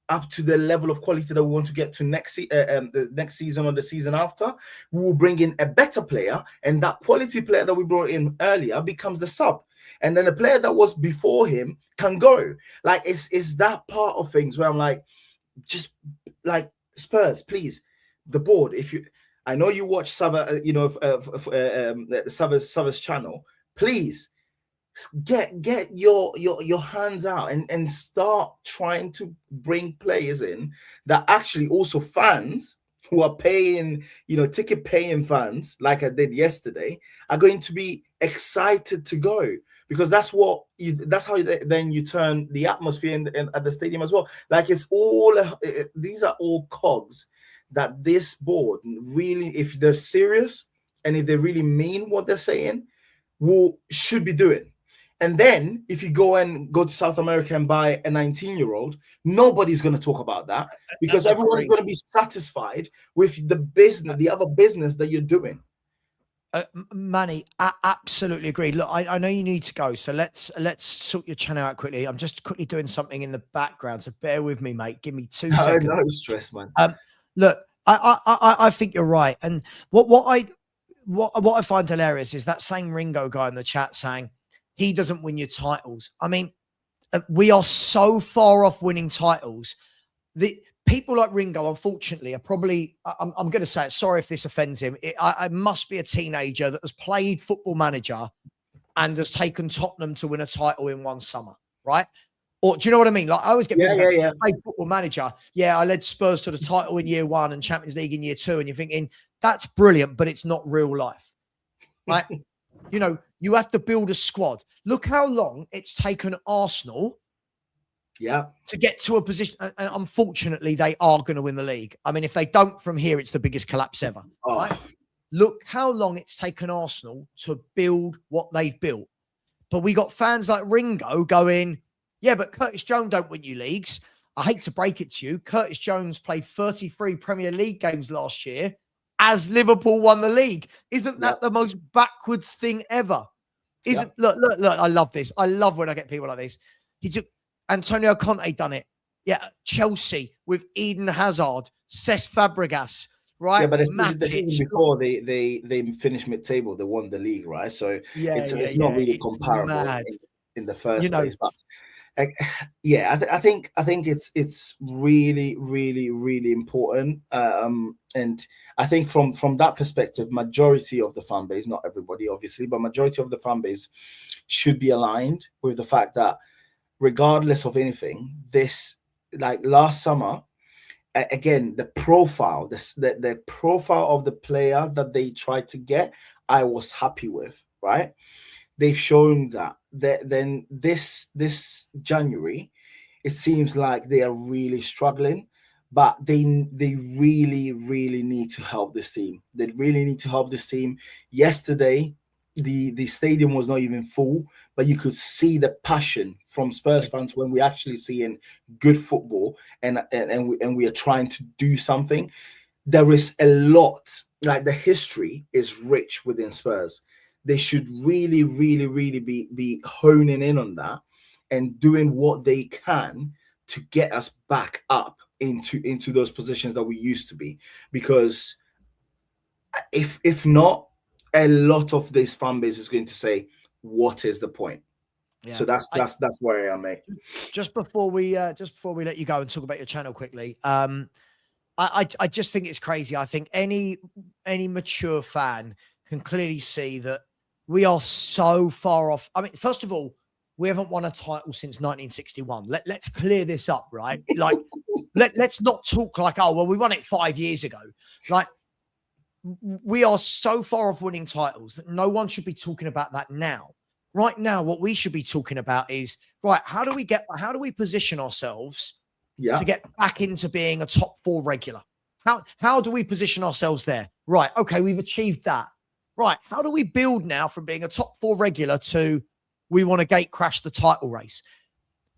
up to the level of quality that we want to get to the next season or the season after, we will bring in a better player, and that quality player that we brought in earlier becomes the sub, and then the player that was before him can go. Like it's that part of things where I'm like, just like Spurs, please, the board. I know you watch Savva, Savva's channel. Please get your hands out and start trying to bring players in that actually also fans who are paying, ticket paying fans, like I did yesterday, are going to be excited to go, because that's how then you turn the atmosphere at the stadium as well. Like it's all these are all cogs that this board really, if they're serious and if they really mean what they're saying, should be doing. And then if you go to South America and buy a 19-year-old, nobody's going to talk about that, because everyone is going to be satisfied with the other business that you're doing. Manny, I absolutely agree. Look, I know you need to go, so let's sort your channel out quickly. I'm just quickly doing something in the background, so bear with me, mate. Give me 2 seconds. No stress, man. Look, I think you're right, and what I find hilarious is that same Ringo guy in the chat saying he doesn't win your titles. I mean, we are so far off winning titles. The people like Ringo, unfortunately, are probably, I'm going to say it, sorry if this offends him. I must be a teenager that has played Football Manager and has taken Tottenham to win a title in one summer, right? Or do you know what I mean? Like I always get people I played Football Manager. Yeah, I led Spurs to the title in year 1 and Champions League in year 2. And you're thinking, that's brilliant, but it's not real life, right? You have to build a squad. Look how long it's taken Arsenal to get to a position. And unfortunately, they are going to win the league. I mean, if they don't from here, it's the biggest collapse ever. Right? Look how long it's taken Arsenal to build what they've built. But we got fans like Ringo going, yeah, but Curtis Jones don't win you leagues. I hate to break it to you. Curtis Jones played 33 Premier League games last year as Liverpool won the league. Isn't that the most backwards thing ever? Look, I love this. I love when I get people like this. He took Antonio Conte done it. Yeah, Chelsea with Eden Hazard, Cesc Fabregas, right? Yeah, but this is before they finished mid-table. They won the league, right? So it's not really comparable in the first place. But I think it's really, really, really important. And I think from that perspective, majority of the fan base, not everybody obviously, but majority of the fan base should be aligned with the fact that regardless of anything, this, like last summer, again, the profile, the profile of the player that they tried to get, I was happy with, right? They've shown that. Then this January, it seems like they are really struggling, but they really, really need to help this team. They really need to help this team. Yesterday, the stadium was not even full, but you could see the passion from Spurs fans when we actually seeing good football and we are trying to do something. There is a lot, like the history is rich within Spurs. They should really, really, really be honing in on that and doing what they can to get us back up into those positions that we used to be. Because if not, a lot of this fan base is going to say, "What is the point?" Yeah. So that's where I am, mate. Just before we let you go and talk about your channel quickly, I just think it's crazy. I think any mature fan can clearly see that we are so far off. I mean, first of all, we haven't won a title since 1961. Let's clear this up, right? Like, let's not talk like, oh, well, we won it 5 years ago. Like, we are so far off winning titles that no one should be talking about that now. Right now, what we should be talking about is, right, how do we position ourselves to get back into being a top 4 regular? How do we position ourselves there? Right, okay, we've achieved that. Right, how do we build now from being a top 4 regular to we want to gate crash the title race?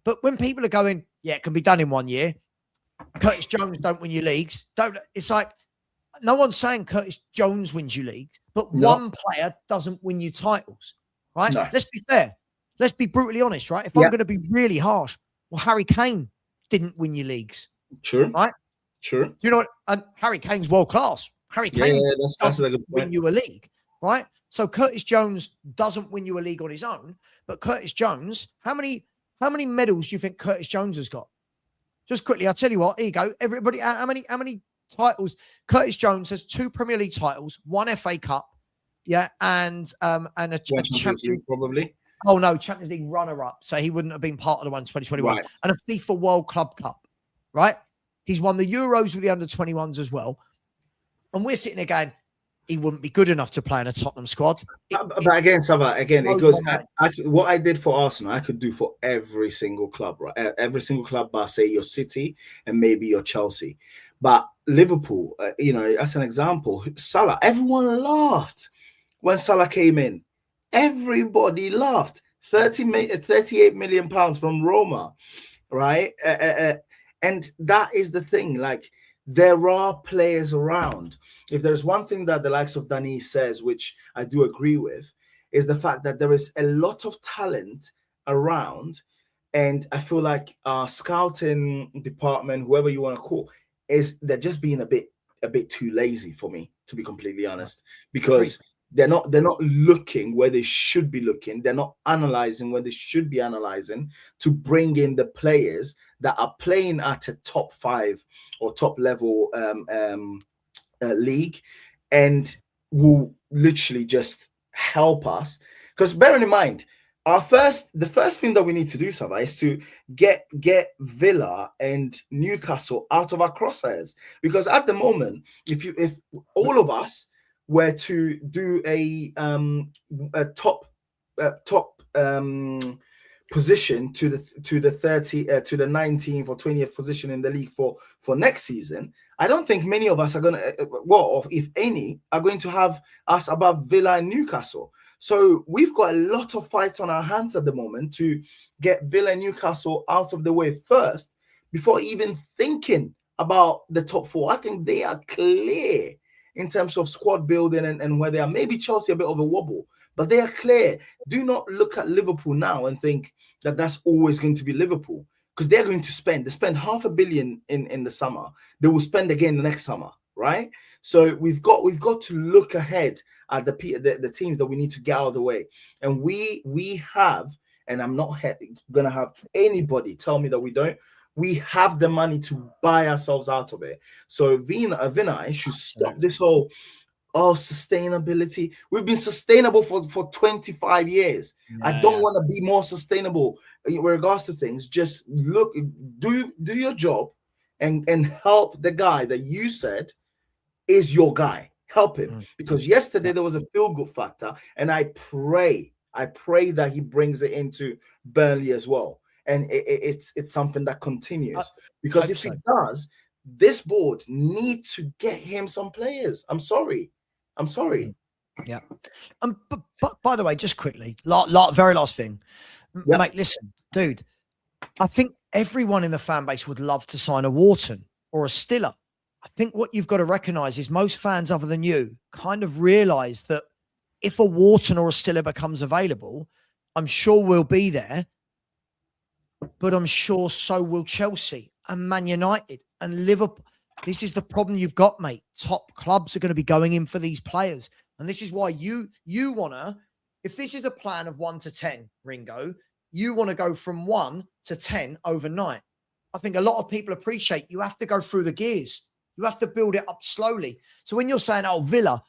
But when people are going, yeah, it can be done in 1 year. Curtis Jones don't win you leagues. It's like, no one's saying Curtis Jones wins you leagues, but one player doesn't win you titles, right? No. Let's be fair. Let's be brutally honest, right? If I'm going to be really harsh, well, Harry Kane didn't win you leagues. Sure. Right? Sure. You know what? And Harry Kane's world class. Harry Kane doesn't win you a league, right? So Curtis Jones doesn't win you a league on his own, but Curtis Jones, how many medals do you think Curtis Jones has got? Just quickly, I'll tell you what, here you go. Everybody, how many titles? Curtis Jones has 2 Premier League titles, 1 FA Cup, and a Champions League probably. Oh no, Champions League runner-up, so he wouldn't have been part of the one 2021, right. And a FIFA World Club Cup, right? He's won the Euros with the under-21s as well, and we're sitting there going, he wouldn't be good enough to play in a Tottenham squad. But again, Savva, it goes. What I did for Arsenal, I could do for every single club, right? Every single club, but say your City and maybe your Chelsea. But Liverpool, as an example, Salah, everyone laughed when Salah came in. Everybody laughed. 38 million pounds from Roma, right? And that is the thing. Like, there are players around. If there's one thing that the likes of Danny says, which I do agree with, is the fact that there is a lot of talent around. And I feel like our scouting department, whoever you want to call, they're just being a bit too lazy for me, to be completely honest, because they're not looking where they should be looking. They're not analyzing where they should be analyzing to bring in the players that are playing at a top 5 or top level league and will literally just help us. Because bearing in mind, the first thing that we need to do, Savva, is to get Villa and Newcastle out of our crosshairs. Because at the moment, if all of us were to do a top top position to the 19th or 20th position in the league for next season, I don't think many of us are going to, well, if any, are going to have us above Villa and Newcastle. So we've got a lot of fight on our hands at the moment to get Villa and Newcastle out of the way first before even thinking about the top four. I think they are clear in terms of squad building and where they are. Maybe Chelsea a bit of a wobble, but they are clear. Do not look at Liverpool now and think that that's always going to be Liverpool, because they're going to spend. They spend £500 million in the summer. They will spend again the next summer, right? So we've got to look ahead at the teams that we need to get out of the way, and we have. And I'm not going to have anybody tell me that we don't. We have the money to buy ourselves out of it. So Vinay should stop this whole sustainability. We've been sustainable for 25 years. Yeah. I don't want to be more sustainable in regards to things. Just look, do your job and help the guy that you said is your guy. Help him. Because yesterday there was a feel-good factor, and I pray that he brings it into Burnley as well. And it's something that continues, because if he does, this board need to get him some players. I'm sorry. Yeah. But by the way, just quickly, very last thing, mate. Listen, dude. I think everyone in the fan base would love to sign a Wharton or a Stiller. I think what you've got to recognise is most fans, other than you, kind of realise that if a Wharton or a Stiller becomes available, I'm sure we'll be there. But I'm sure so will Chelsea and Man United and Liverpool. This is the problem you've got, mate. Top clubs are going to be going in for these players. And this is why you want to, if this is a plan of 1 to 10, Ringo, you want to go from 1 to 10 overnight. I think a lot of people appreciate you have to go through the gears. You have to build it up slowly. So when you're saying, oh, Villa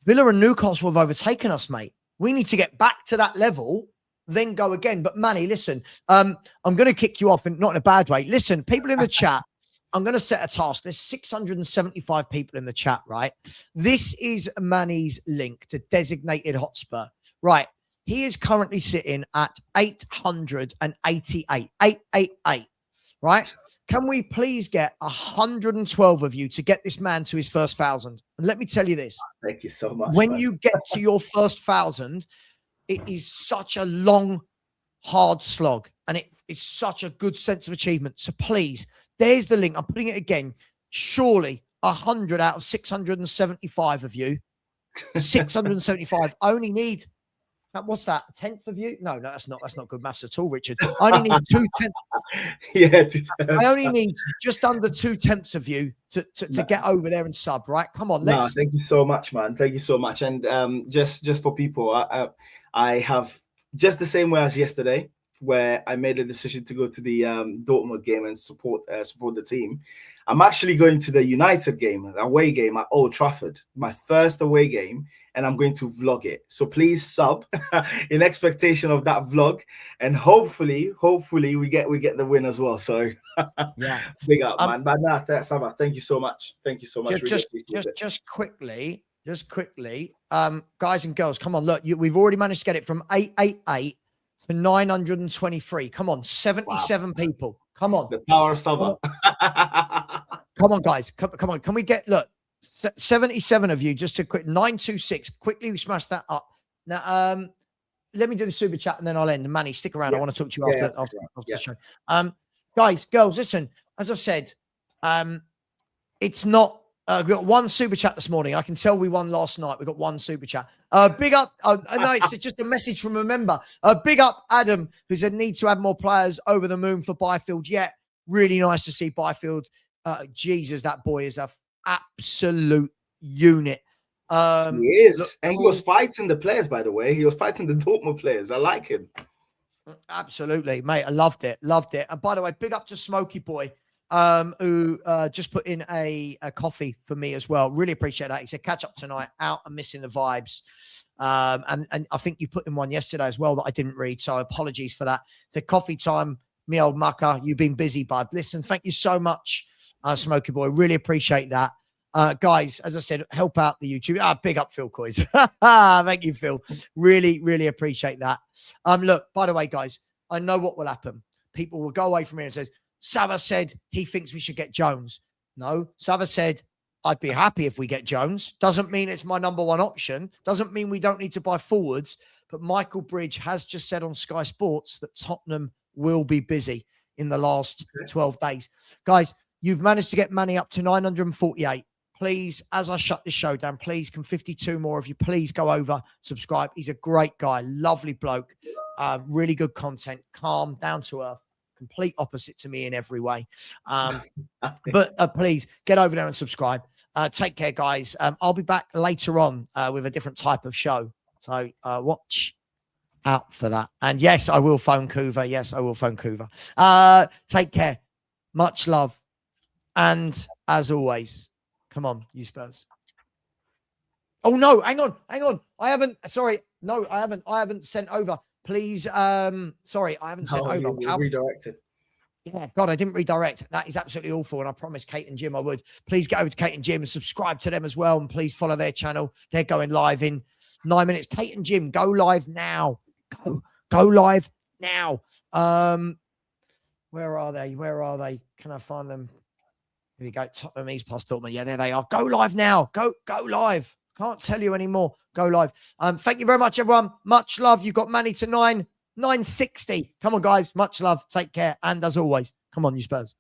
and Newcastle have overtaken us, mate. We need to get back to that level, then go again. But Manny, listen, I'm going to kick you off, and not in a bad way. Listen, people in the chat, I'm going to set a task. There's 675 people in the chat, right? This is Manny's link to Designated Hotspur. Right. He is currently sitting at 888. 888. Right. Can we please get 112 of you to get this man to his first 1,000? And let me tell you this. Thank you so much. When you get to your first 1,000, it is such a long, hard slog, and it's such a good sense of achievement. So please, there's the link. I'm putting it again. Surely 100 out of 675 of you, 675 only need, what's that, a tenth of you? No, that's not good maths at all, Richard. I only need 2/10. Yeah, I only need just under 2/10 of you to get over there and sub, right? Come on, let's. Thank you so much, man. Thank you so much. And just for people, I have just the same way as yesterday, where I made a decision to go to the Dortmund game and support the team. I'm actually going to the United game, an away game at Old Trafford, my first away game, and I'm going to vlog it. So please sub in expectation of that vlog, and hopefully we get the win as well. So yeah, big up, man. But Savva, thank you so much. Thank you so much. Just quickly, guys and girls, come on, look, we've already managed to get it from 888 to 923. Come on, 77 people. Come on. The power of Savva. Come on, guys. Come on. Can we get, look, 77 of you, just to quick, 926. Quickly, we smash that up. Now, let me do the super chat and then I'll end. Manny, stick around. Yeah. I want to talk to you after the show. Guys, girls, listen, as I said, it's not, we got one super chat this morning. I can tell we won last night. We got one super chat. Big up. No, it's just a message from a member. Big up Adam, who said need to add more players. Over the moon for Byfield. Yeah, really nice to see Byfield. Jesus, that boy is a absolute unit. He is. And he was fighting the players, by the way. He was fighting the Dortmund players. I like him. Absolutely, mate. I loved it. And by the way, big up to Smokey Boy, who just put in a coffee for me as well. Really appreciate that. He said, catch up tonight, out and missing the vibes. And I think you put in one yesterday as well that I didn't read, so apologies for that. The coffee time, me old mucker, you've been busy, bud. Listen, thank you so much, Smokey Boy. Really appreciate that. Guys, as I said, help out the YouTube. Big up Phil Coys. Thank you, Phil. Really, really appreciate that. Look, by the way, guys, I know what will happen. People will go away from here and say, Savva said he thinks we should get Jones. No, Savva said, I'd be happy if we get Jones. Doesn't mean it's my number one option. Doesn't mean we don't need to buy forwards. But Michael Bridge has just said on Sky Sports that Tottenham will be busy in the last 12 days. Guys, you've managed to get money up to 948. Please, as I shut this show down, please, can 52 more of you please go over, subscribe. He's a great guy, lovely bloke, really good content, calm, down to earth, complete opposite to me in every way. But please get over there and subscribe. Take care, guys. I'll be back later on with a different type of show. So watch out for that. And yes, I will phone Coover. Yes, I will phone Coover. Take care. Much love. And as always, come on, you Spurs. Oh, no, hang on. I haven't sent over. Please, sorry, I haven't sent over. You redirected. Yeah, God, I didn't redirect. That is absolutely awful. And I promised Kate and Jim I would. Please get over to Kate and Jim and subscribe to them as well. And please follow their channel. They're going live in 9 minutes. Kate and Jim, go live now. Go live now. Where are they? Can I find them? Here we go. Tottenham, East past Dortmund. Yeah, there they are. Go live now. Go live. Can't tell you anymore. Go live. Thank you very much, everyone. Much love. You've got money to 960. Come on, guys. Much love. Take care. And as always, come on, you Spurs.